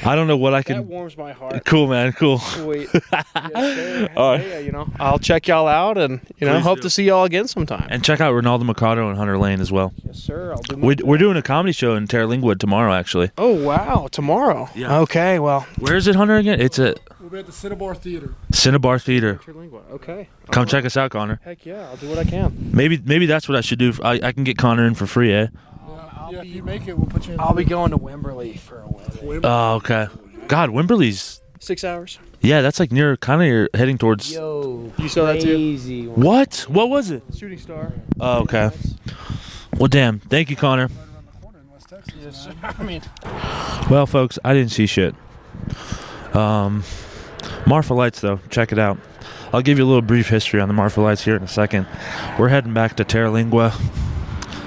I don't know what I That can. warms my heart. Cool, man. Cool. Sweet. Yes, sir. All right. Hey, I'll check y'all out, and Please hope do. to see y'all again sometime. And check out Ronaldo Mercado and Hunter Lane as well. Yes, sir. I'll do my We're doing a comedy show in Terlingua tomorrow, actually. Oh wow! Tomorrow. Yeah. Okay. Well. Where is it, Hunter? Again? It's at We'll be at the Cinnabar Theater. Cinnabar Theater. Terlingua. Okay. Come check us out, Connor. Heck yeah! I'll do what I can. Maybe that's what I should do. I can get Connor in for free, eh? Yeah, if you make it, we'll put you in. I'll be going to Wimberley for a wedding. Oh, okay. God, Wimberley's. 6 hours. Yeah, that's like near, kind of you're heading towards. Yo, You saw that too? crazy. What? What was it? Shooting Star. Oh, okay. Well, damn. Thank you, Connor. Yes, sir. I mean, Well, folks, I didn't see shit. Marfa Lights, though, check it out. I'll give you a little brief history on the Marfa Lights here in a second. We're heading back to Terlingua.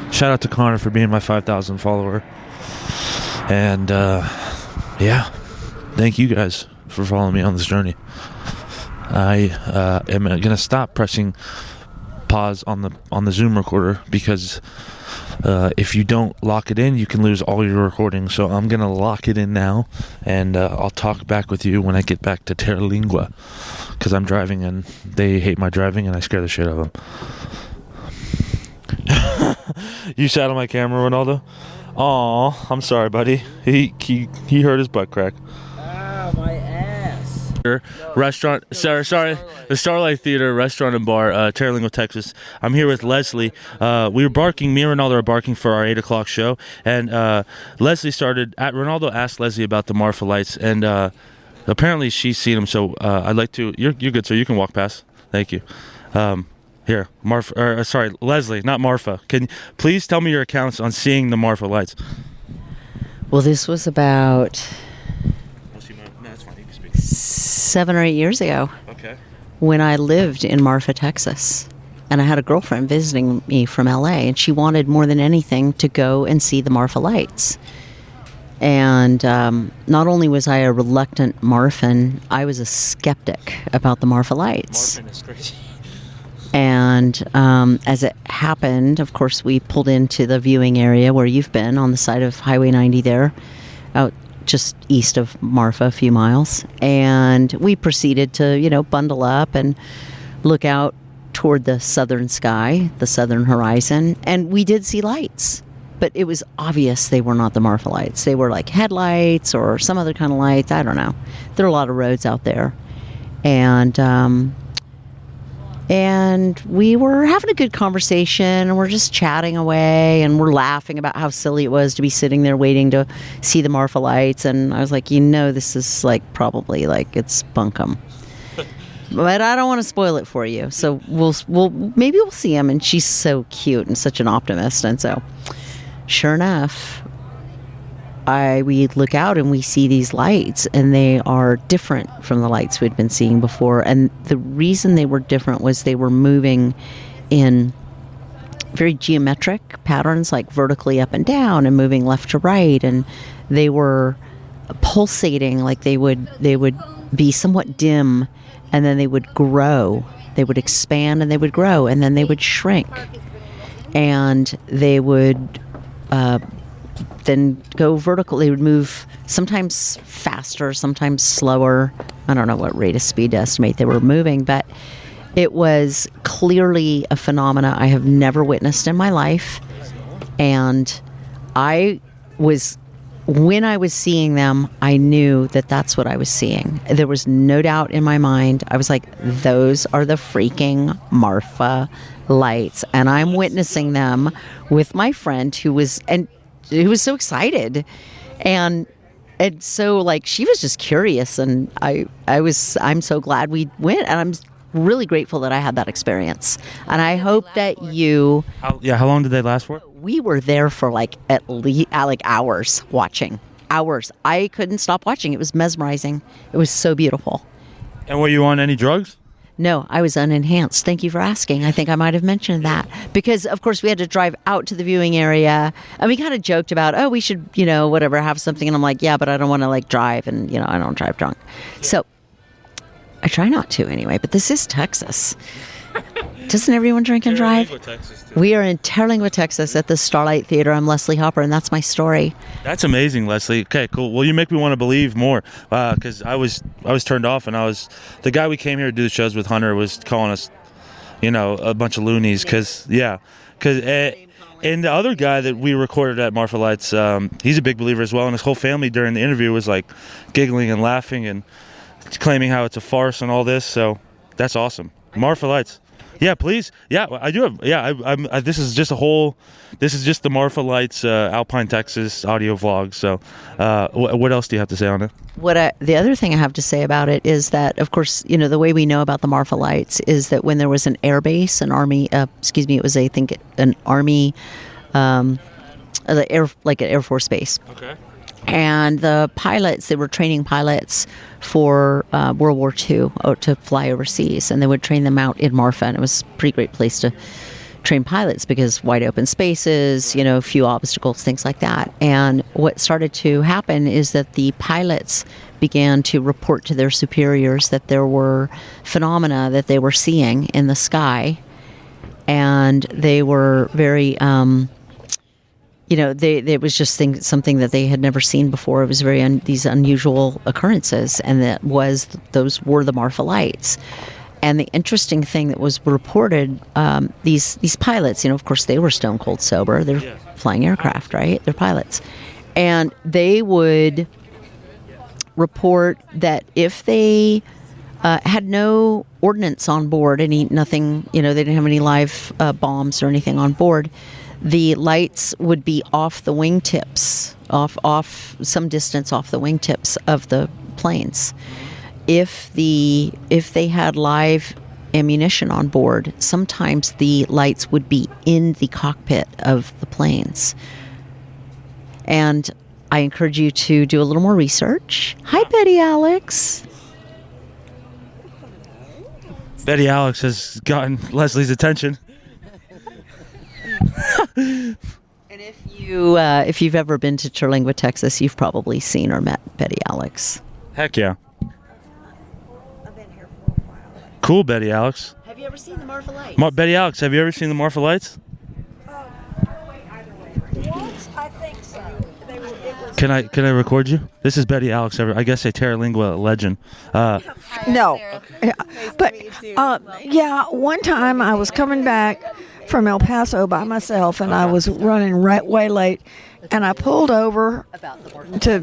Shout out to Connor for being my 5,000 follower. And, yeah, thank you guys for following me on this journey. I am going to stop pressing pause on the Zoom recorder because if you don't lock it in, you can lose all your recordings. So I'm going to lock it in now, and I'll talk back with you when I get back to Terlingua, because I'm driving and they hate my driving and I scare the shit out of them. You sat on my camera, Ronaldo? Aw, I'm sorry, buddy. He hurt his butt crack. Ah, my ass. Restaurant, sorry, the Starlight Theater Restaurant and Bar, Terlingua, Texas. I'm here with Leslie. Me and Ronaldo are barking for our 8 o'clock show, and Leslie Ronaldo asked Leslie about the Marfa Lights, and apparently she's seen them. So I'd like to. You're good, sir. You can walk past. Thank you. Here, Leslie, not Marfa. Can you please tell me your accounts on seeing the Marfa Lights? Well, this was about 7 or 8 years ago. Okay. When I lived in Marfa, Texas. And I had a girlfriend visiting me from LA, and she wanted more than anything to go and see the Marfa Lights. And not only was I a reluctant Marfan, I was a skeptic about the Marfa Lights. Marfan is crazy. And as it happened, of course, we pulled into the viewing area where you've been on the side of Highway 90 there, out just east of Marfa, a few miles. And we proceeded to, bundle up and look out toward the southern sky, the southern horizon. And we did see lights, but it was obvious they were not the Marfa Lights. They were like headlights or some other kind of lights. I don't know. There are a lot of roads out there. And we were having a good conversation, and we're just chatting away, and we're laughing about how silly it was to be sitting there waiting to see the Marfa Lights. And I was like, this is probably it's bunkum. But I don't want to spoil it for you. So maybe we'll see them. And she's so cute and such an optimist. And so sure enough, we look out and we see these lights, and they are different from the lights we'd been seeing before. And the reason they were different was they were moving in very geometric patterns, like vertically up and down and moving left to right. And they were pulsating, like they would be somewhat dim, and then they would grow. They would expand and they would grow, and then they would shrink. And they would then go vertical. They would move sometimes faster, sometimes slower. I don't know what rate of speed to estimate they were moving, but it was clearly a phenomena I have never witnessed in my life. And when I was seeing them, I knew that that's what I was seeing. There was no doubt in my mind. I was like, those are the freaking Marfa Lights. And I'm witnessing them with my friend who was so excited. And so she was just curious, and I'm so glad we went, and I'm really grateful that I had that experience. And I hope that you... How long did they last for? We were there for at least hours watching. Hours. I couldn't stop watching. It was mesmerizing. It was so beautiful. And were you on any drugs? No, I was unenhanced. Thank you for asking. I think I might have mentioned that. Because, of course, we had to drive out to the viewing area. And we kind of joked about, we should, have something. And I'm like, yeah, but I don't want to, drive. And, I don't drive drunk. So I try not to anyway. But this is Texas. Doesn't everyone drink and drive? Terlingua, Texas, too. We are in Terlingua, Texas at the Starlight Theater. I'm Leslie Hopper, and that's my story. That's amazing, Leslie. Okay, cool. Well, you make me want to believe more because I was turned off, and the guy we came here to do the shows with, Hunter, was calling us, a bunch of loonies because and the other guy that we recorded at Marfa Lights, he's a big believer as well, and his whole family during the interview was like giggling and laughing and claiming how it's a farce and all this. So that's awesome. Marfa Lights. Yeah, please. Yeah, I do have. Yeah, this is just the Marfa Lights Alpine, Texas audio vlog. So, what else do you have to say on it? The other thing I have to say about it is that, of course, the way we know about the Marfa Lights is that when there was an air base, an army, it was I think an army, an Air Force base. Okay. And the pilots, they were training pilots for World War II to fly overseas, and they would train them out in Marfa, and it was a pretty great place to train pilots because wide open spaces, few obstacles, things like that. And what started to happen is that the pilots began to report to their superiors that there were phenomena that they were seeing in the sky, and they were very it was just something that they had never seen before. It was these unusual occurrences, and those were the Marfa Lights. And the interesting thing that was reported, these pilots, of course, they were stone cold sober. They're flying aircraft, right? They're pilots, and they would report that if they had no ordnance on board, nothing, they didn't have any live bombs or anything on board, the lights would be off the wingtips, off some distance off the wingtips of the planes. If they had live ammunition on board, sometimes the lights would be in the cockpit of the planes. And I encourage you to do a little more research. Hi, Betty Alex. Betty Alex has gotten Leslie's attention. And if you've ever been to Terlingua, Texas, you've probably seen or met Betty Alex. Heck yeah. Cool, Betty Alex. Have you ever seen the Marfa Lights? Betty Alex, have you ever seen the Marfa Lights? I think so. Can I record you? This is Betty Alex, I guess a Terlingua legend. No. But, one time I was coming back from El Paso by myself, and I was running way late, and I pulled over to,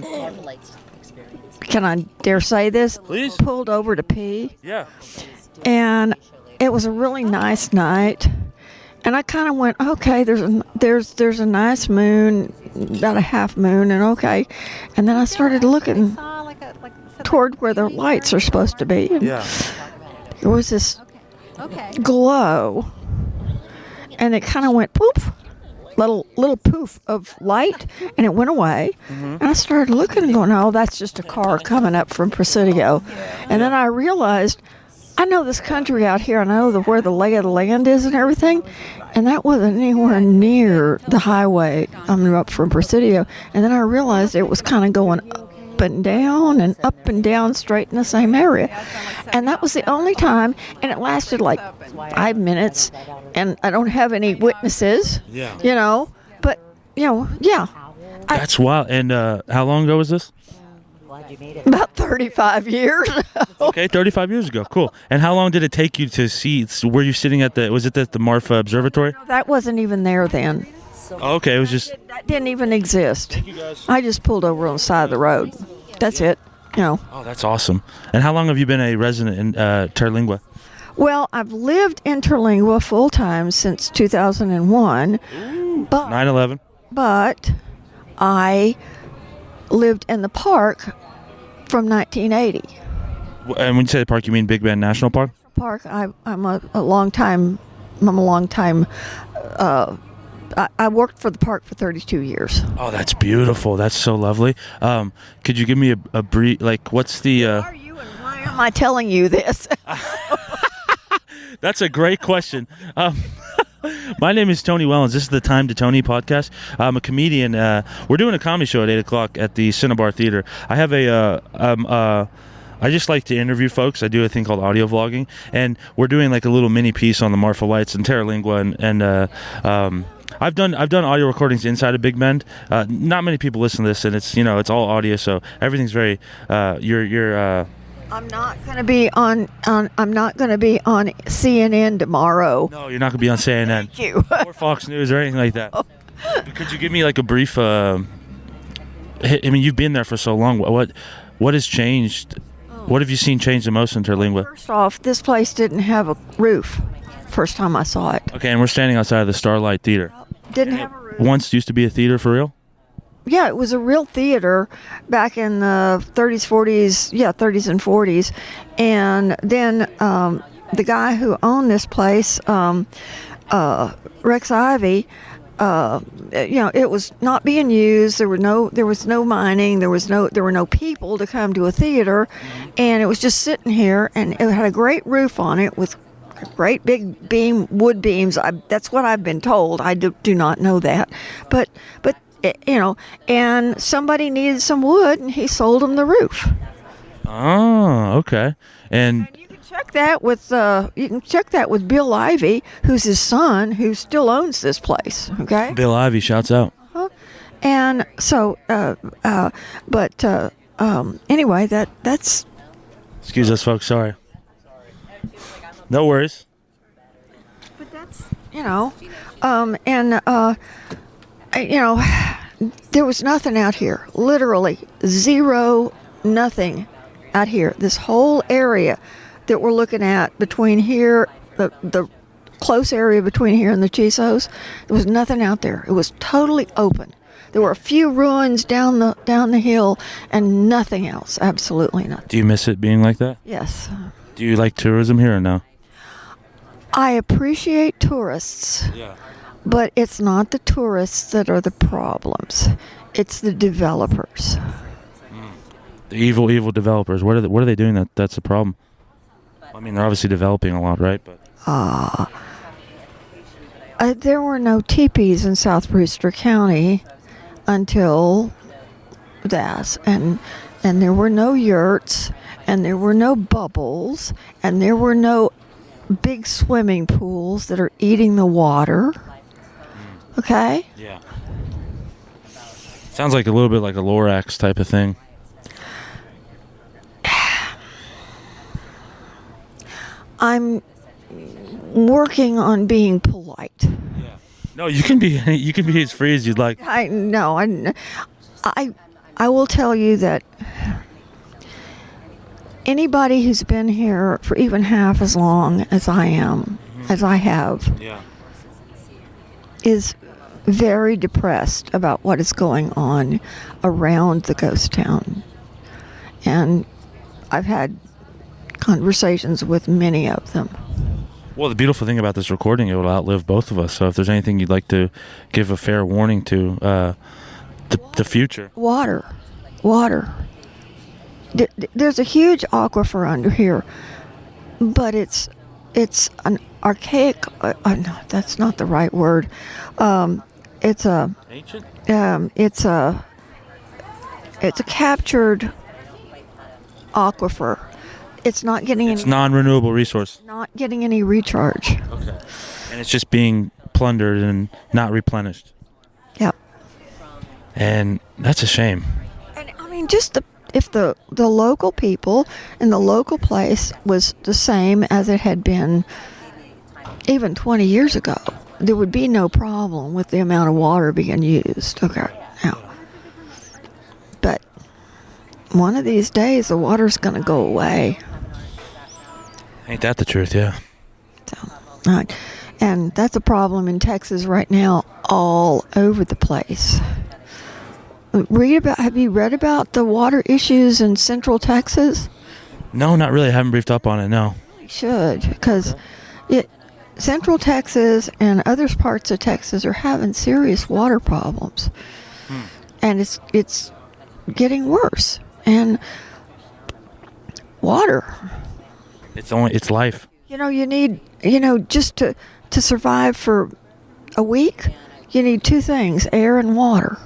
can I dare say this? Please. Pulled over to pee. Yeah. And it was a really nice night, and I kind of went, okay, there's a nice moon, about a half moon, and okay, and then I started looking toward where the lights are supposed to be. Yeah. There was this glow, and it kind of went poof, little poof of light, and it went away. Mm-hmm. And I started looking and going, oh, that's just a car coming up from Presidio. And then I realized, I know this country out here, and I know where the lay of the land is and everything, and that wasn't anywhere near the highway up from Presidio. And then I realized it was kind of going up and down straight in the same area. And that was the only time, and it lasted like 5 minutes, and I don't have any witnesses, but, yeah. That's wild. And how long ago was this? About 35 years. Okay, 35 years ago. Cool. And how long did it take you to see? Were you sitting was it at the Marfa Observatory? No, that wasn't even there then. Oh, okay, it was just... That didn't even exist. I just pulled over on the side of the road. That's it. Oh, that's awesome. And how long have you been a resident in Terlingua? Well, I've lived in Terlingua full time since 2001. 9/11. But I lived in the park from 1980. And when you say the park, you mean Big Bend National Park? I'm a long time. I worked for the park for 32 years. Oh, that's beautiful. That's so lovely. Could you give me a brief, what's the... Who are you and why am I telling you this? That's a great question. My name is Tony Wellens. This is the Time to Tony podcast. I'm a comedian. We're doing a comedy show at 8 o'clock at the Cinnabar Theater. I have I just like to interview folks. I do a thing called audio vlogging, and we're doing like a little mini piece on the Marfa Lights and Terlingua, and I've done audio recordings inside of Big Bend. Not many people listen to this, and it's all audio, so everything's very I'm not going to be on CNN tomorrow. No, you're not going to be on CNN. Thank you. Or Fox News or anything like that. Could you give me like a brief? I mean, you've been there for so long. What has changed? What have you seen change the most in Terlingua? First off, this place didn't have a roof. First time I saw it. Okay, and we're standing outside of the Starlight Theater. Didn't have a roof. Once used to be a theater for real? Yeah, it was a real theater back in the 30s, 40s, 30s and 40s. And then the guy who owned this place, Rex Ivy, it was not being used. There was no mining. There were no people to come to a theater, and it was just sitting here. And it had a great roof on it with great big wood beams. That's what I've been told. I do not know that, but and somebody needed some wood, and he sold them the roof. Oh, okay. And you can check that with Bill Ivy, who's his son, who still owns this place. Okay. Bill Ivy shouts out. And so, anyway, that's. Excuse us, folks. Sorry. No worries. But that's there was nothing out here. Literally zero, nothing out here. This whole area that we're looking at between here, the close area between here and the Chisos, there was nothing out there. It was totally open. There were a few ruins down the hill and nothing else. Absolutely nothing. Do you miss it being like that? Yes. Do you like tourism here or no? I appreciate tourists. Yeah. But it's not the tourists that are the problems. It's the developers. The evil developers. What are they doing that's the problem? I mean, they're obviously developing a lot, right? But there were no teepees in South Brewster County until that, and there were no yurts, and there were no bubbles, and there were no big swimming pools that are eating the water. Okay? Yeah. Sounds like a little bit like a Lorax type of thing. I'm working on being polite. Yeah. No, you can be as free as you'd like. I will tell you that anybody who's been here for even half as long as I am, as I have, is very depressed about what is going on around the ghost town. And I've had conversations with many of them. Well, the beautiful thing about this recording, it will outlive both of us. So if there's anything you'd like to give a fair warning to the future. Water. There's a huge aquifer under here, but it's an archaic. No, that's not the right word. It's a ancient. It's a captured aquifer. It's not getting It's any. non-renewable resource. Not getting any recharge. Okay. And it's just being plundered and not replenished. Yep. And that's a shame. And I mean, just if the local people in the local place was the same as it had been even 20 years ago, there would be no problem with the amount of water being used. Okay. Now, but one of these days, the water's going to go away. Ain't that the truth? Yeah. Right. And that's a problem in Texas right now, all over the place. Have you read about the water issues in Central Texas? No, not really. I haven't briefed up on it. No. You should, because Central Texas and other parts of Texas are having serious water problems, and it's getting worse. And water. It's life. You need, just to survive for a week, you need two things: air and water.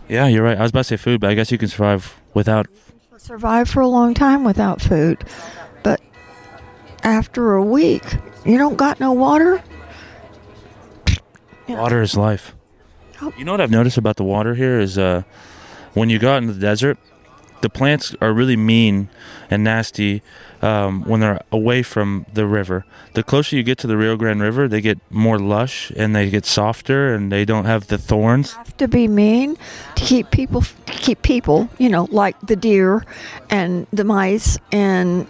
Yeah, you're right. I was about to say food, but I guess you can survive without survive for a long time without food. But after a week, you don't got no water. Water is life. You know what I've noticed about the water here is when you go out in the desert, the plants are really mean and nasty when they're away from the river. The closer you get to the Rio Grande River, they get more lush and they get softer and they don't have the thorns. Have to be mean to keep people, like the deer and the mice and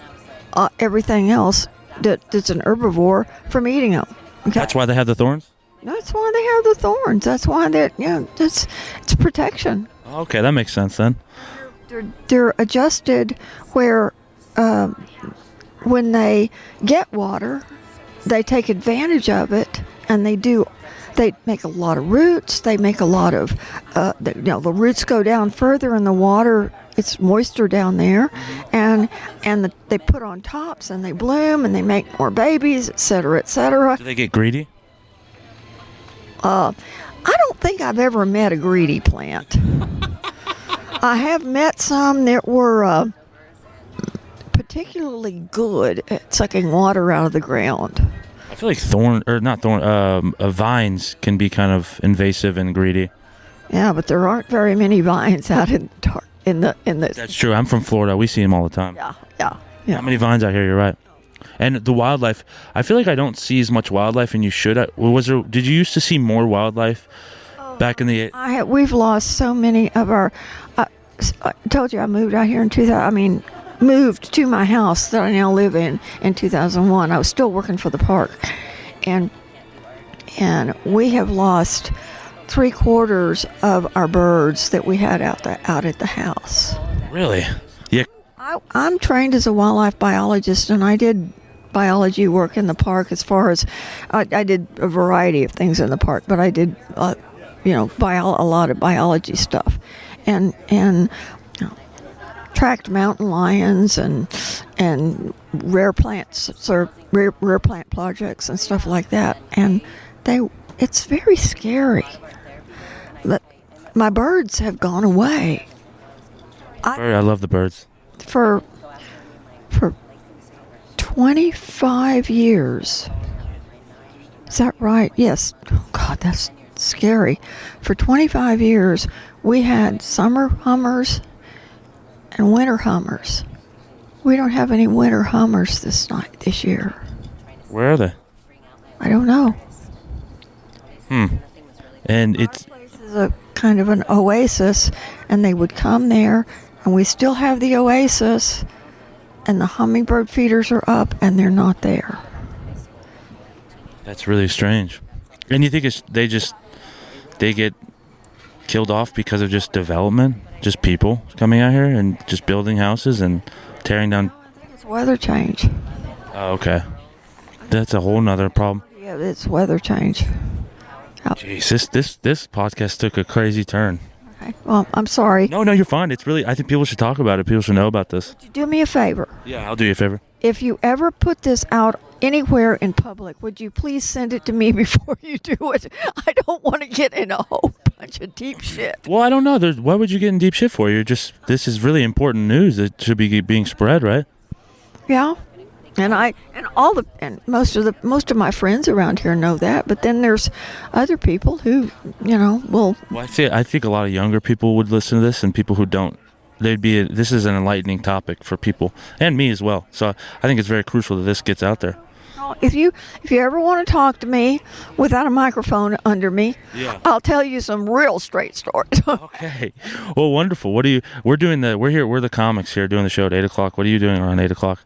everything else that's an herbivore from eating them. Okay? That's why they have the thorns? That's why they have the thorns. That's why it's protection. Okay, that makes sense then. They're adjusted where when they get water, they take advantage of it, and they make a lot of roots. They make a lot of the roots go down further in the water. It's moister down there, and they put on tops and they bloom and they make more babies, etc., etc. Do they get greedy? I don't think I've ever met a greedy plant. I have met some that were particularly good at sucking water out of the ground. I feel like vines can be kind of invasive and greedy. Yeah, but there aren't very many vines out in the. That's true. I'm from Florida. We see them all the time. Yeah. How many vines out here? You're right. And the wildlife, I feel like I don't see as much wildlife, and you should. Did you used to see more wildlife back in the 80s? We've lost so many of our. I told you I moved out here in 2000. Moved to my house that I now live in 2001. I was still working for the park, and we have lost 3/4 of our birds that we had out at the house. Really? Yeah. I'm trained as a wildlife biologist, and I did biology work in the park. As far as I did a variety of things in the park, but I did a lot of biology stuff, and tracked mountain lions and rare plants, rare plant projects and stuff like that. And it's very scary. But my birds have gone away. I love the birds. For 25 years. Is that right? Yes. Oh, God, that's scary. For 25 years, we had summer hummers and winter hummers. We don't have any winter hummers this year. Where are they? I don't know. And it's a kind of an oasis, and they would come there, and we still have the oasis, and the hummingbird feeders are up, and they're not there. That's really strange. And you think they get killed off because of just development, just people coming out here and just building houses and tearing down? It's weather change. Oh, okay. That's a whole nother problem. Yeah, it's weather change. Jeez, this podcast took a crazy turn. Okay. Well, I'm sorry. No, you're fine. It's really, I think people should talk about it. People should know about this. Would you do me a favor? Yeah, I'll do you a favor. If you ever put this out anywhere in public, would you please send it to me before you do it? I don't want to get in a whole bunch of deep shit. Well, I don't know. Why would you get in deep shit for? This is really important news that should be being spread, right? Yeah. And most of my friends around here know that, but then there's other people who, will. Well, I think a lot of younger people would listen to this, and people who don't, this is an enlightening topic for people and me as well. So I think it's very crucial that this gets out there. If you ever want to talk to me without a microphone under me, I'll tell you some real straight stories. Okay. Well, wonderful. We're the comics here doing the show at 8:00. What are you doing around 8:00?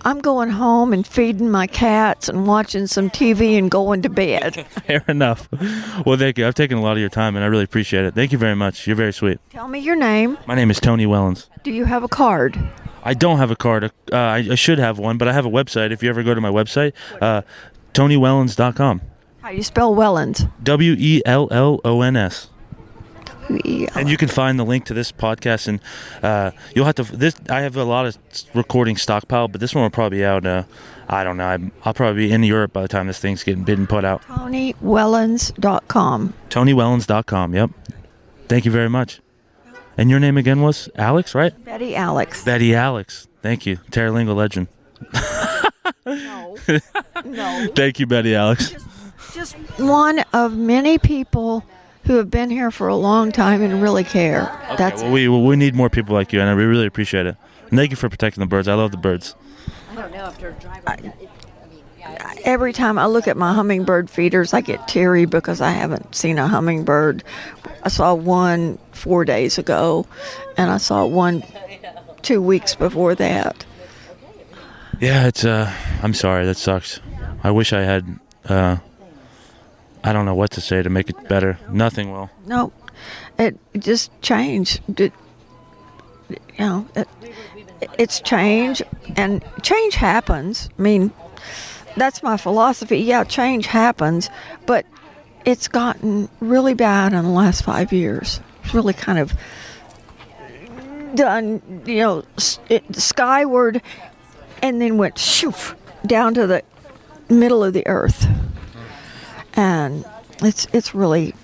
I'm going home and feeding my cats and watching some TV and going to bed. Fair enough. Well, thank you. I've taken a lot of your time, and I really appreciate it. Thank you very much. You're very sweet. Tell me your name. My name is Tony Wellens. Do you have a card? I don't have a card. I should have one, but I have a website. If you ever go to my website, TonyWellens.com. How do you spell Wellens? WELLONS. And you can find the link to this podcast, and you'll have to. I have a lot of recording stockpile, but this one will probably be out. I don't know. I'll probably be in Europe by the time this thing's getting bid and put out. TonyWellens.com. TonyWellens.com. Yep. Thank you very much. And your name again was Alex, right? Betty Alex. Betty Alex. Thank you. Terlingua legend. No. No. Thank you, Betty Alex. Just one of many people who have been here for a long time and really care. Okay, That's we need more people like you, and we really appreciate it. And thank you for protecting the birds. I love the birds. I don't know if they're driving. every time I look at my hummingbird feeders, I get teary because I haven't seen a hummingbird. I saw one 4 days ago, and I saw one 2 weeks before that. Yeah, it's I'm sorry, that sucks. I wish I had I don't know what to say to make it better. Nothing will. No, it just changed. It's change, and change happens. I mean, that's my philosophy. Yeah, change happens, but it's gotten really bad in the last 5 years. It's really kind of done, skyward, and then went shoof down to the middle of the earth, and it's really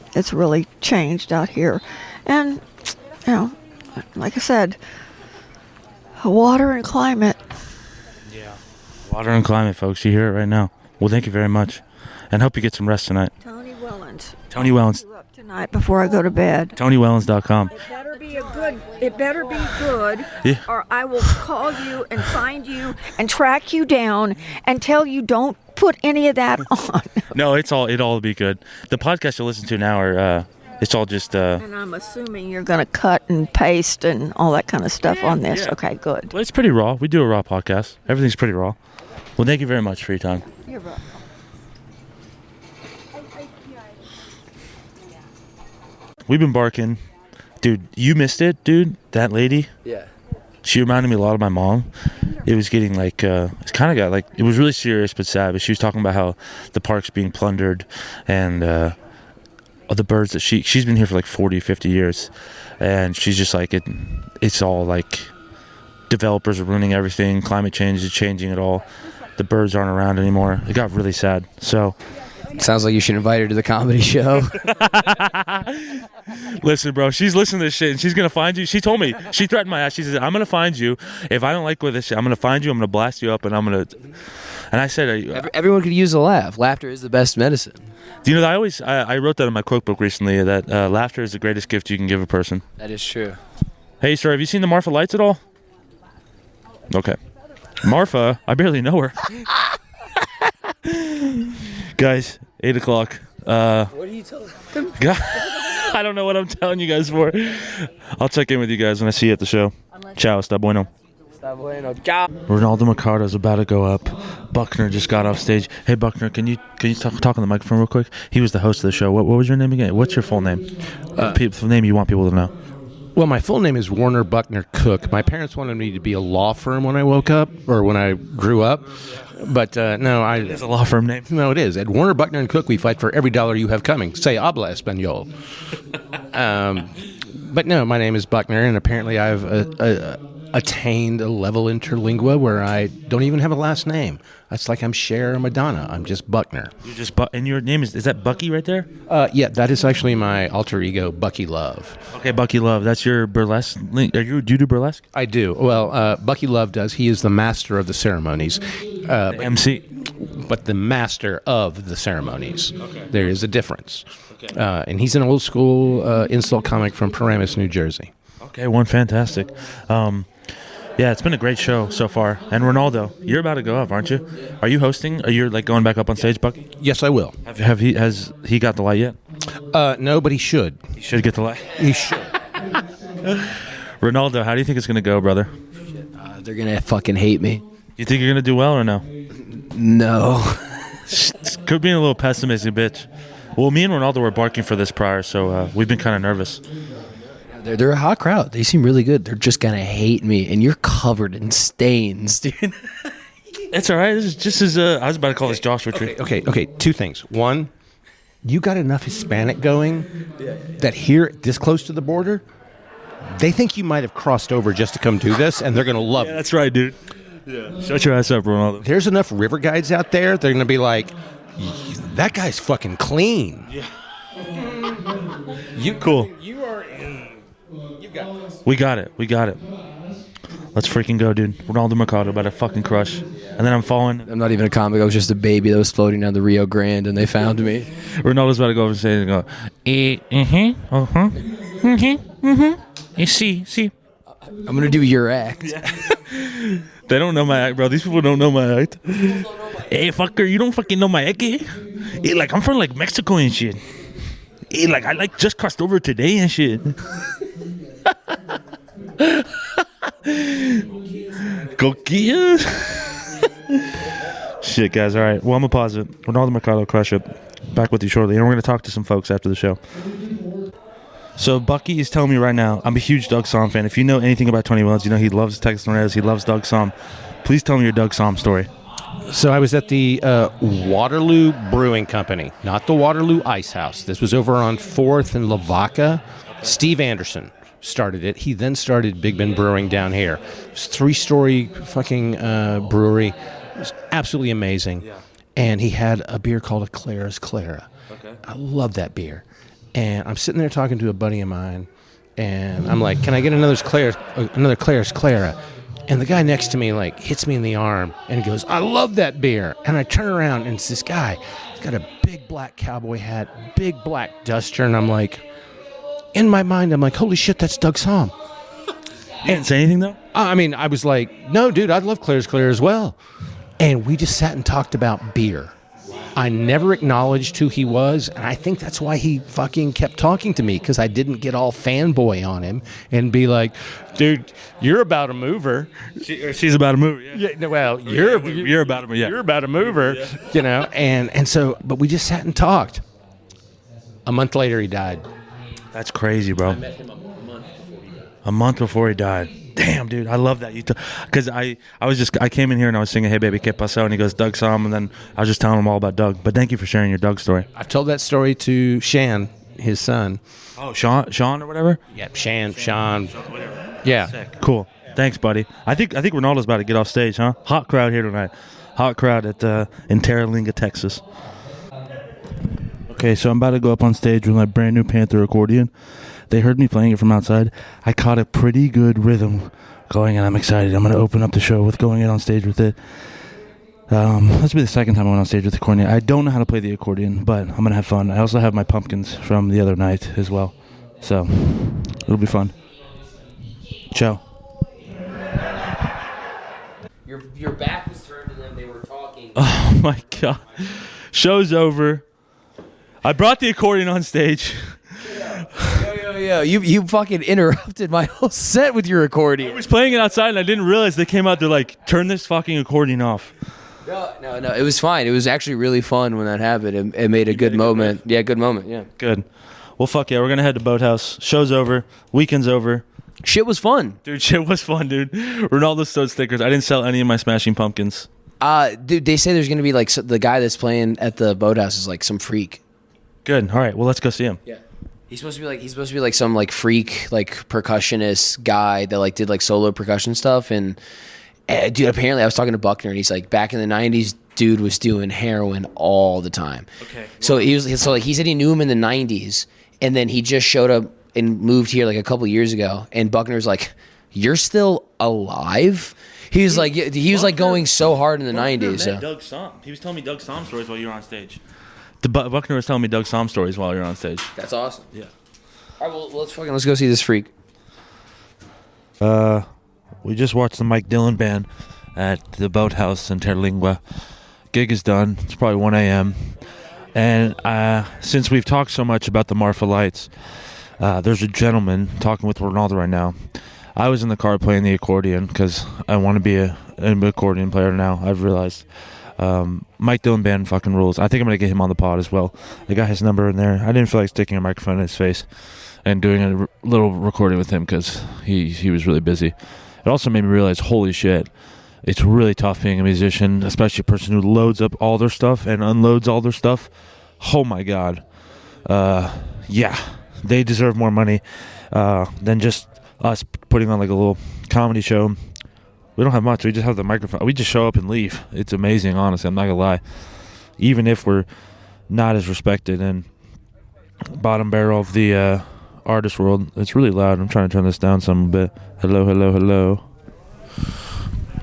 changed out here, and like I said, water and climate. Yeah, water and climate, folks. You hear it right now. Well, thank you very much, and hope you get some rest tonight. Tony Wellens. Tony Wellens. Tonight before I go to bed. TonyWellens.com. It better be good, Yeah. or I will call you and find you and track you down and tell you don't put any of that on. No, it'll be good. The podcast you'll listen to now are it's all just And I'm assuming you're going to cut and paste and all that kind of stuff on this. yeah. Okay, good. Well, it's pretty raw. We do a raw podcast. Everything's pretty raw. Well, thank you very much for your time. You're welcome. We've been barking. Dude, you missed it, dude. That lady. Yeah. She reminded me a lot of my mom. It was getting like, it's kind of got like, it was really serious but sad. But she was talking about how the park's being plundered and the birds that she's been here for like 40, 50 years. And she's just like, it's all like developers are ruining everything. Climate change is changing it all. The birds aren't around anymore. It got really sad. So. Sounds like you should invite her to the comedy show. Listen, bro, she's listening to this shit and she's going to find you. She told me, she threatened my ass. She said, I'm going to find you. If I don't like with this shit, I'm going to find you. I'm going to blast you up and I'm going to. And I said, everyone could use a laugh. Laughter is the best medicine. Do you know, I wrote that in my cookbook recently that laughter is the greatest gift you can give a person. That is true. Hey, sir, have you seen the Marfa Lights at all? Okay. Marfa, I barely know her. Guys, 8 o'clock. What are you telling them? I don't know what I'm telling you guys for. I'll check in with you guys when I see you at the show. Ciao, está bueno. Está bueno. Ciao. Ronaldo Mercado's about to go up. Buckner just got off stage. Hey, Buckner, can you talk on the microphone real quick? He was the host of the show. What was your name again? What's your full name? The name you want people to know. Well, my full name is Warner Buckner Cook. My parents wanted me to be a law firm when I woke up, or when I grew up. But no, It's a law firm name. No, it is. At Warner Buckner and Cook, we fight for every dollar you have coming. Say habla español. But no, my name is Buckner, and apparently I've attained a level in Terlingua where I don't even have a last name. It's like I'm Cher or Madonna. I'm just Buckner. You're just and your name is that Bucky right there? Yeah, that is actually my alter ego, Bucky Love. Okay, Bucky Love. That's your burlesque. Do you do burlesque? I do. Well, Bucky Love does. He is the master of the ceremonies. MC. But the master of the ceremonies. Okay. There is a difference. Okay. And he's an old school insult comic from Paramus, New Jersey. Okay, fantastic. Yeah, it's been a great show so far. And Ronaldo, you're about to go up, aren't you? Are you hosting? Are you like going back up on stage, Bucky? Yes, I will. Has he got the light yet? No, but he should. He should get the light. He should. Ronaldo, how do you think it's going to go, brother? They're going to fucking hate me. You think you're going to do well or no? No. Could be a little pessimistic, bitch. Well, me and Ronaldo were barking for this prior, so we've been kind of nervous. They're a hot crowd. They seem really good. They're just going to hate me, and you're covered in stains, dude. It's all right. This is just as I was about to call this Joshua tree. Okay. Two things. One, you got enough Hispanic going that here, this close to the border, they think you might have crossed over just to come do this, and they're going to love it. That's right, dude. Yeah. Shut your ass up, Ronaldo. There's enough river guides out there. They're going to be like, that guy's fucking clean. Yeah. Cool. You We got it. Let's freaking go, dude. Ronaldo Mercado about to fucking crush. And then I'm falling. I'm not even a comic. I was just a baby that was floating down the Rio Grande, and they found me. Ronaldo's about to go over and say, see. I'm going to do your act. Yeah. They don't know my act, bro. These people don't know my act. Hey, fucker, you don't fucking know my act, eh? Hey, like, I'm from, like, Mexico and shit. Hey, like, I, like, just crossed over today and shit. Coquillas. Shit, guys. All right. Well, I'm going to pause it. Ronaldo Mercado, crush it. Back with you shortly. And we're going to talk to some folks after the show. So Bucky is telling me right now, I'm a huge Doug Somm fan. If you know anything about Tony Wells, you know he loves Texas Tornadoes. He loves Doug Somm. Please tell me your Doug Somm story. So I was at the Waterloo Brewing Company, not the Waterloo Ice House. This was over on 4th and Lavaca. Steve Anderson started it. He then started Big Ben Brewing down here. It's a 3-story fucking brewery. It was absolutely amazing. Yeah. And he had a beer called a Clara's Clara. Okay. I love that beer. And I'm sitting there talking to a buddy of mine, and I'm like, "Can I get another Clara's Clara?" And the guy next to me like hits me in the arm and goes, "I love that beer." And I turn around and it's this guy. He's got a big black cowboy hat, big black duster, and I'm like, in my mind, I'm like, "Holy shit, that's Doug Somm." You didn't say anything though? I mean, I was like, "No, dude, I love Clara's Clara as well." And we just sat and talked about beer. I never acknowledged who he was, and I think that's why he fucking kept talking to me, because I didn't get all fanboy on him and be like, "Dude, you're about a mover." She's about a mover. Yeah. Well, you're about a mover. Yeah. You're about a mover. Yeah. You know, and so, but we just sat and talked. A month later, he died. That's crazy, bro. I met him a month before he died. A month before he died. Damn, dude, I love that. Because I came in here and I was singing "Hey Baby, ¿Qué pasó?" and he goes, "Doug Somm," and then I was just telling him all about Doug. But thank you for sharing your Doug story. I've told that story to Shan, his son. Oh, Sean or whatever? Yeah, Sean. Yeah. Sick. Cool. Thanks, buddy. I think Ronaldo's about to get off stage, huh? Hot crowd here tonight. Hot crowd in Terlingua, Texas. Okay, so I'm about to go up on stage with my brand new Panther accordion. They heard me playing it from outside. I caught a pretty good rhythm going, and I'm excited. I'm going to open up the show with going in on stage with it. This will be the second time I went on stage with the accordion. I don't know how to play the accordion, but I'm going to have fun. I also have my pumpkins from the other night as well. So, it'll be fun. Ciao. Your back was turned to them. They were talking. Oh, my God. Show's over. I brought the accordion on stage. Yo, you fucking interrupted my whole set with your accordion. I was playing it outside and I didn't realize they came out. They're like, "Turn this fucking accordion off." No, it was fine. It was actually really fun when that happened. It made a good moment. Yeah, good moment. Yeah. Good. Well, fuck yeah, we're gonna head to Boathouse. Show's over. Weekend's over. Shit was fun. Dude, shit was fun, dude. Ronaldo stowed stickers. I didn't sell any of my Smashing Pumpkins. Dude, they say there's gonna be like the guy that's playing at the Boathouse is like some freak. Good. All right. Well, let's go see him. Yeah. He's supposed to be like some like freak like percussionist guy that like did like solo percussion stuff. And dude, apparently I was talking to Buckner and he's like, back in the 90s, dude was doing heroin all the time. Okay. So he said he knew him in the 90s, and then he just showed up and moved here like a couple years ago. And Buckner's like, "You're still alive?" He was like going so hard in the 90s. So. Doug Somm. He was telling me Doug Somm stories while you were on stage. Buckner was telling me Doug Somm stories while you're on stage. That's awesome. Yeah. All right, well, let's go see this freak. We just watched the Mike Dillon band at the Boathouse in Terlingua. Gig is done. It's probably 1 a.m. And since we've talked so much about the Marfa Lights, there's a gentleman talking with Ronaldo right now. I was in the car playing the accordion because I want to be an accordion player now, I've realized. Mike Dillon band fucking rules. I think I'm going to get him on the pod as well. I got his number in there. I didn't feel like sticking a microphone in his face and doing a little recording with him because he was really busy. It also made me realize, holy shit, it's really tough being a musician, especially a person who loads up all their stuff and unloads all their stuff. Oh my God. Yeah, they deserve more money than just us putting on like a little comedy show. We don't have much. We just have the microphone. We just show up and leave. It's amazing, honestly. I'm not going to lie. Even if we're not as respected and bottom barrel of the artist world. It's really loud. I'm trying to turn this down some bit. Hello, hello, hello.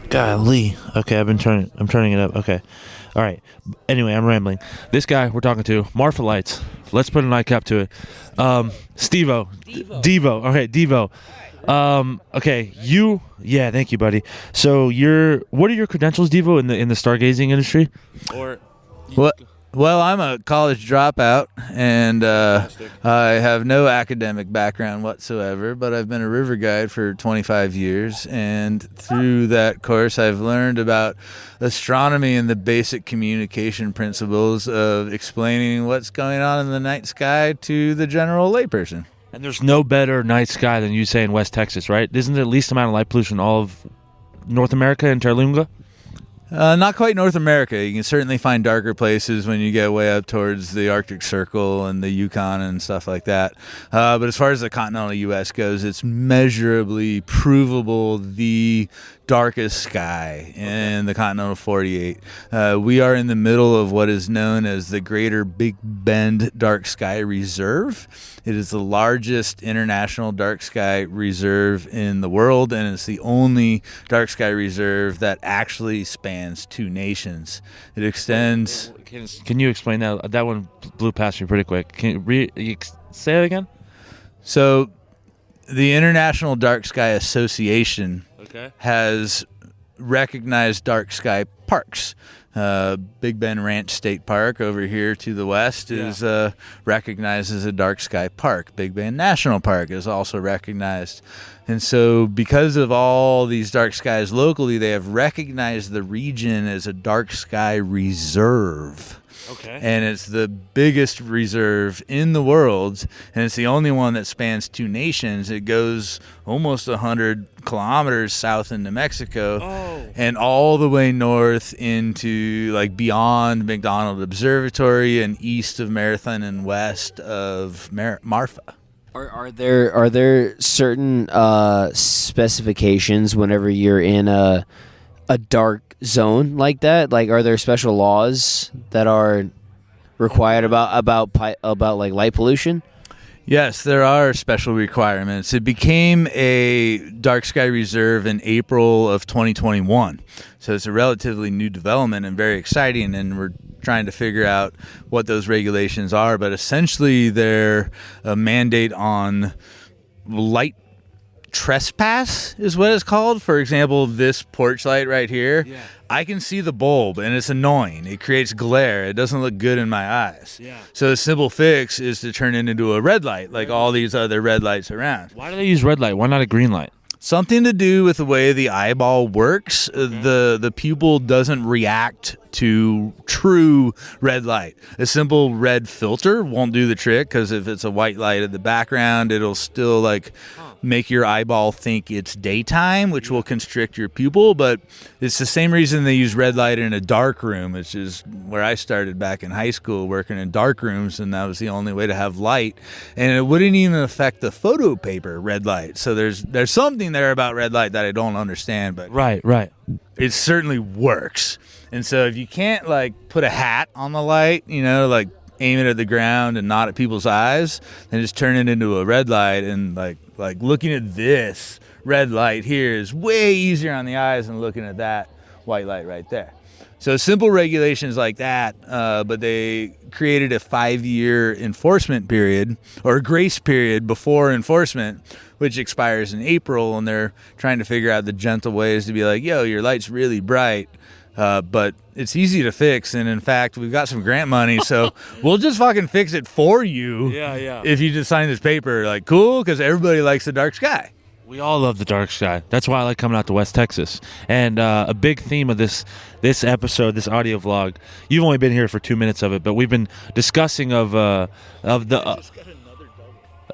Golly. Okay, I'm turning it up. Okay. All right. Anyway, I'm rambling. This guy we're talking to, Marfa Lights. Let's put a nightcap to it. Steve-O. Devo. Okay, Devo. Okay, yeah, thank you, buddy. So what are your credentials, Devo, in the stargazing industry? Or Well, I'm a college dropout, and I have no academic background whatsoever, but I've been a river guide for 25 years, and through that course I've learned about astronomy and the basic communication principles of explaining what's going on in the night sky to the general layperson. And there's no better night sky than you say in West Texas, right? Isn't there the least amount of light pollution in all of North America in Terlingua? Not quite North America. You can certainly find darker places when you get way up towards the Arctic Circle and the Yukon and stuff like that. But as far as the continental U.S. goes, it's measurably provable the darkest sky in the continental 48. We are in the middle of what is known as the Greater Big Bend Dark Sky Reserve. It is the largest international dark sky reserve in the world, and it's the only dark sky reserve that actually spans 2 nations. It extends... Can you explain that? That one blew past me pretty quick. Can you say that again? So, the International Dark Sky Association has recognized dark sky parks. Big Bend Ranch State Park over here to the west is recognized as a dark sky park. Big Bend National Park is also recognized. And so because of all these dark skies locally, they have recognized the region as a dark sky reserve. Okay. And it's the biggest reserve in the world, and it's the only one that spans 2 nations. It goes almost 100 kilometers south into Mexico and all the way north into like beyond McDonald Observatory and east of Marathon and west of Marfa. Are there certain specifications whenever you're in a dark zone like that? Like, are there special laws that are required about like light pollution? Yes, there are special requirements. It became a dark sky reserve in April of 2021. So it's a relatively new development and very exciting, and we're trying to figure out what those regulations are. But essentially, they're a mandate on light trespass is what it's called. For example, this porch light right here, I can see the bulb and it's annoying. It creates glare. It doesn't look good in my eyes. So a simple fix is to turn it into a red light like all these other red lights around. Why do they use red light? Why not a green light? Something to do with the way the eyeball works. The pupil doesn't react to true red light. A simple red filter won't do the trick, because if it's a white light in the background, it'll still like make your eyeball think it's daytime, which will constrict your pupil. But it's the same reason they use red light in a dark room, which is where I started back in high school, working in dark rooms, and that was the only way to have light. And it wouldn't even affect the photo paper red light. So there's something there about red light that I don't understand, but right, it certainly works. And so if you can't like put a hat on the light, like aim it at the ground and not at people's eyes, then just turn it into a red light. And like looking at this red light here is way easier on the eyes than looking at that white light right there. So simple regulations like that, but they created a 5-year enforcement period, or grace period before enforcement, which expires in April, and they're trying to figure out the gentle ways to be like, yo, your light's really bright, but it's easy to fix, and in fact, we've got some grant money, so we'll just fucking fix it for you. If you just sign this paper, like, cool, because everybody likes the dark sky. We all love the dark sky. That's why I like coming out to West Texas. And a big theme of this episode, this audio vlog, you've only been here for 2 minutes of it, but we've been discussing of the.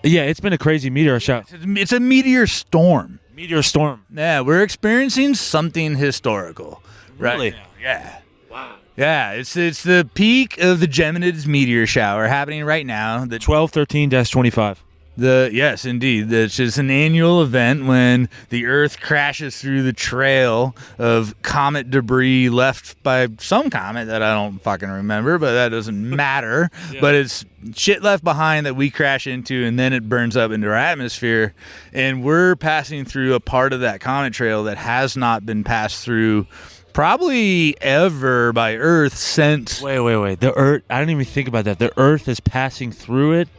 Yeah, it's been a crazy meteor shower. It's a meteor storm. Meteor storm. Yeah, we're experiencing something historical. Really? Right now. Yeah. Wow. Yeah, it's the peak of the Geminids meteor shower happening right now. The 1213-25. Yes, indeed. It's just an annual event when the Earth crashes through the trail of comet debris left by some comet that I don't fucking remember, but that doesn't matter. Yeah. But it's shit left behind that we crash into, and then it burns up into our atmosphere. And we're passing through a part of that comet trail that has not been passed through probably ever by Earth since... Wait. The Earth, I didn't even think about that. The Earth is passing through it?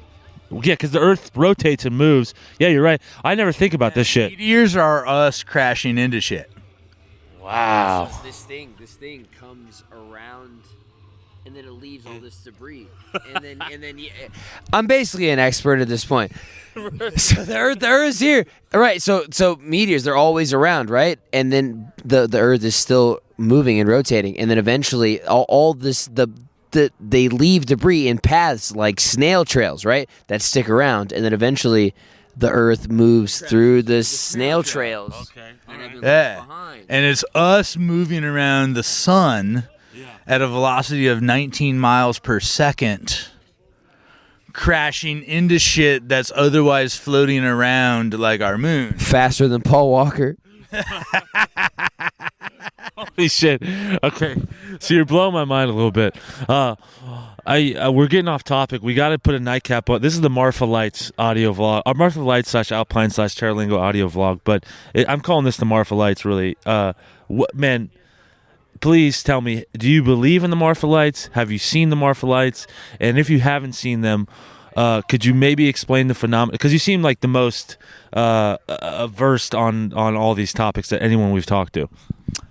Yeah, because the Earth rotates and moves. Yeah, you're right. I never think about this shit. Meteors are us crashing into shit. Wow. So this thing comes around, and then it leaves all this debris, and then I'm basically an expert at this point. So the Earth is here, all right? So meteors, they're always around, right? And then the Earth is still moving and rotating, and then eventually all this they leave debris in paths like snail trails, right? That stick around, and then eventually the Earth moves through the snail trails. Okay. And it's us moving around the sun at a velocity of 19 miles per second, crashing into shit that's otherwise floating around like our moon. Faster than Paul Walker. Holy shit. Okay. So you're blowing my mind a little bit. We're getting off topic. We got to put a nightcap on. This is the Marfa Lights audio vlog. Marfa Lights / Alpine / Terlingua audio vlog. But I'm calling this the Marfa Lights, really. Man, please tell me, do you believe in the Marfa Lights? Have you seen the Marfa Lights? And if you haven't seen them, could you maybe explain the phenomenon? Because you seem like the most versed on all these topics that anyone we've talked to.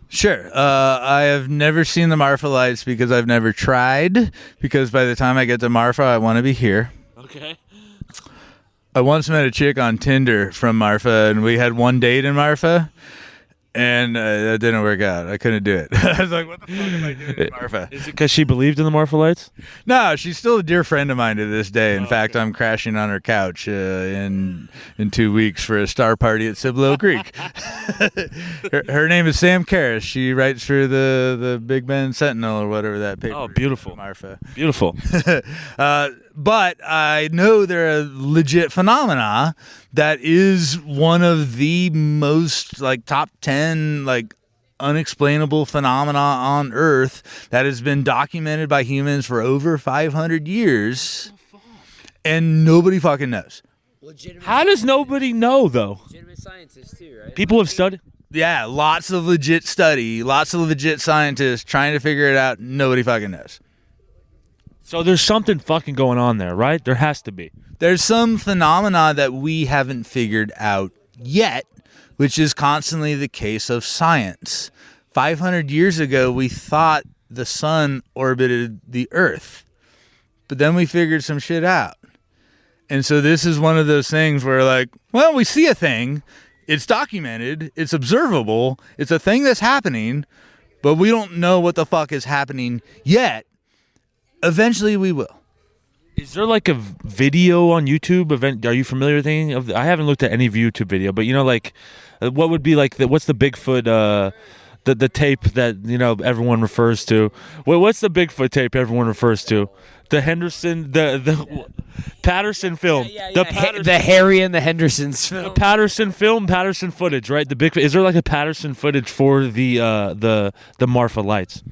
Sure. I have never seen the Marfa Lights because I've never tried, because by the time I get to Marfa, I want to be here. Okay. I once met a chick on Tinder from Marfa, and we had one date in Marfa, and that didn't work out. I couldn't do it. I was like, what the fuck am I doing in Marfa? Is it because she believed in the Marfa Lights? No, she's still a dear friend of mine to this day. In fact, I'm crashing on her couch in 2 weeks for a star party at Cibolo Creek. her name is Sam Karras. She writes for the Big Bend Sentinel or whatever that paper. Oh, beautiful. Marfa. Beautiful. But I know they're a legit phenomena that is one of the most top 10 unexplainable phenomena on Earth that has been documented by humans for over 500 years, and nobody fucking knows. How does nobody know, though? Legitimate scientists too, right? People have studied. Yeah, lots of legit study, lots of legit scientists trying to figure it out. Nobody fucking knows. So there's something fucking going on there, right? There has to be. There's some phenomena that we haven't figured out yet, which is constantly the case of science. 500 years ago, we thought the sun orbited the Earth, but then we figured some shit out. And so this is one of those things where we see a thing, it's documented, it's observable, it's a thing that's happening, but we don't know what the fuck is happening yet. Eventually we will. Is there a video on YouTube? Are you familiar with any of? I haven't looked at any YouTube video, but what would be what's the Bigfoot? The tape that everyone refers to. What's the Bigfoot tape everyone refers to? The Henderson, the Patterson film. The Harry and the Hendersons film. The Patterson film, Patterson footage, right? The Bigfoot. Is there a Patterson footage for the Marfa Lights?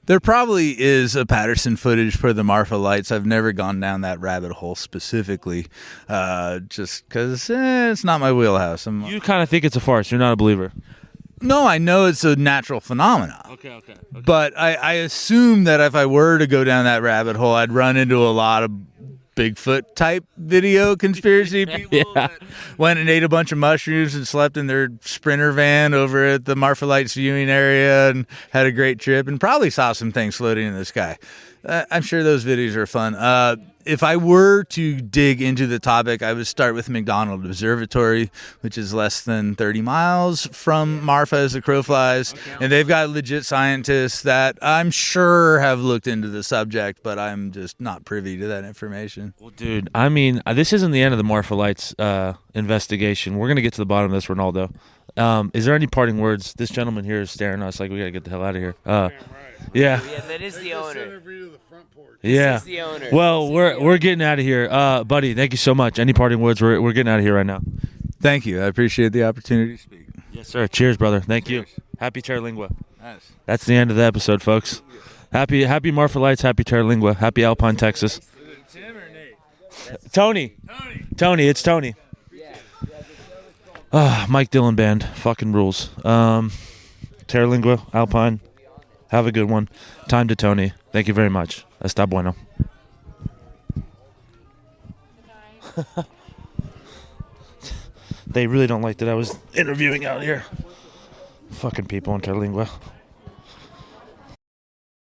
There probably is a Patterson footage for the Marfa Lights. I've never gone down that rabbit hole specifically, just because it's not my wheelhouse. You kind of think it's a farce. You're not a believer. No, I know it's a natural phenomenon. Okay. But I assume that if I were to go down that rabbit hole, I'd run into a lot of Bigfoot type video conspiracy people that went and ate a bunch of mushrooms and slept in their Sprinter van over at the Marfa Lights viewing area and had a great trip and probably saw some things floating in the sky. I'm sure those videos are fun. If I were to dig into the topic, I would start with McDonald Observatory, which is less than 30 miles from Marfa as the crow flies. And they've got legit scientists that I'm sure have looked into the subject, but I'm just not privy to that information. Well, dude, this isn't the end of the Marfa Lights investigation. We're going to get to the bottom of this, Ronaldo. Is there any parting words? This gentleman here is staring at us like we gotta get the hell out of here. Yeah. Yeah, that is the owner. Yeah. This is the owner. Well, we're getting out of here, buddy. Thank you so much. Any parting words? We're getting out of here right now. Thank you. I appreciate the opportunity to speak. Yes, sir. Cheers, brother. Thank you. Happy Terlingua. Nice. That's the end of the episode, folks. Happy Marfa Lights. Happy Terlingua. Happy Alpine, Texas. Tony. It's Tony. Mike Dillon Band. Fucking rules. Terlingua, Alpine. Have a good one. Time to Tony. Thank you very much. Está bueno. They really don't like that I was interviewing out here. Fucking people in Terlingua.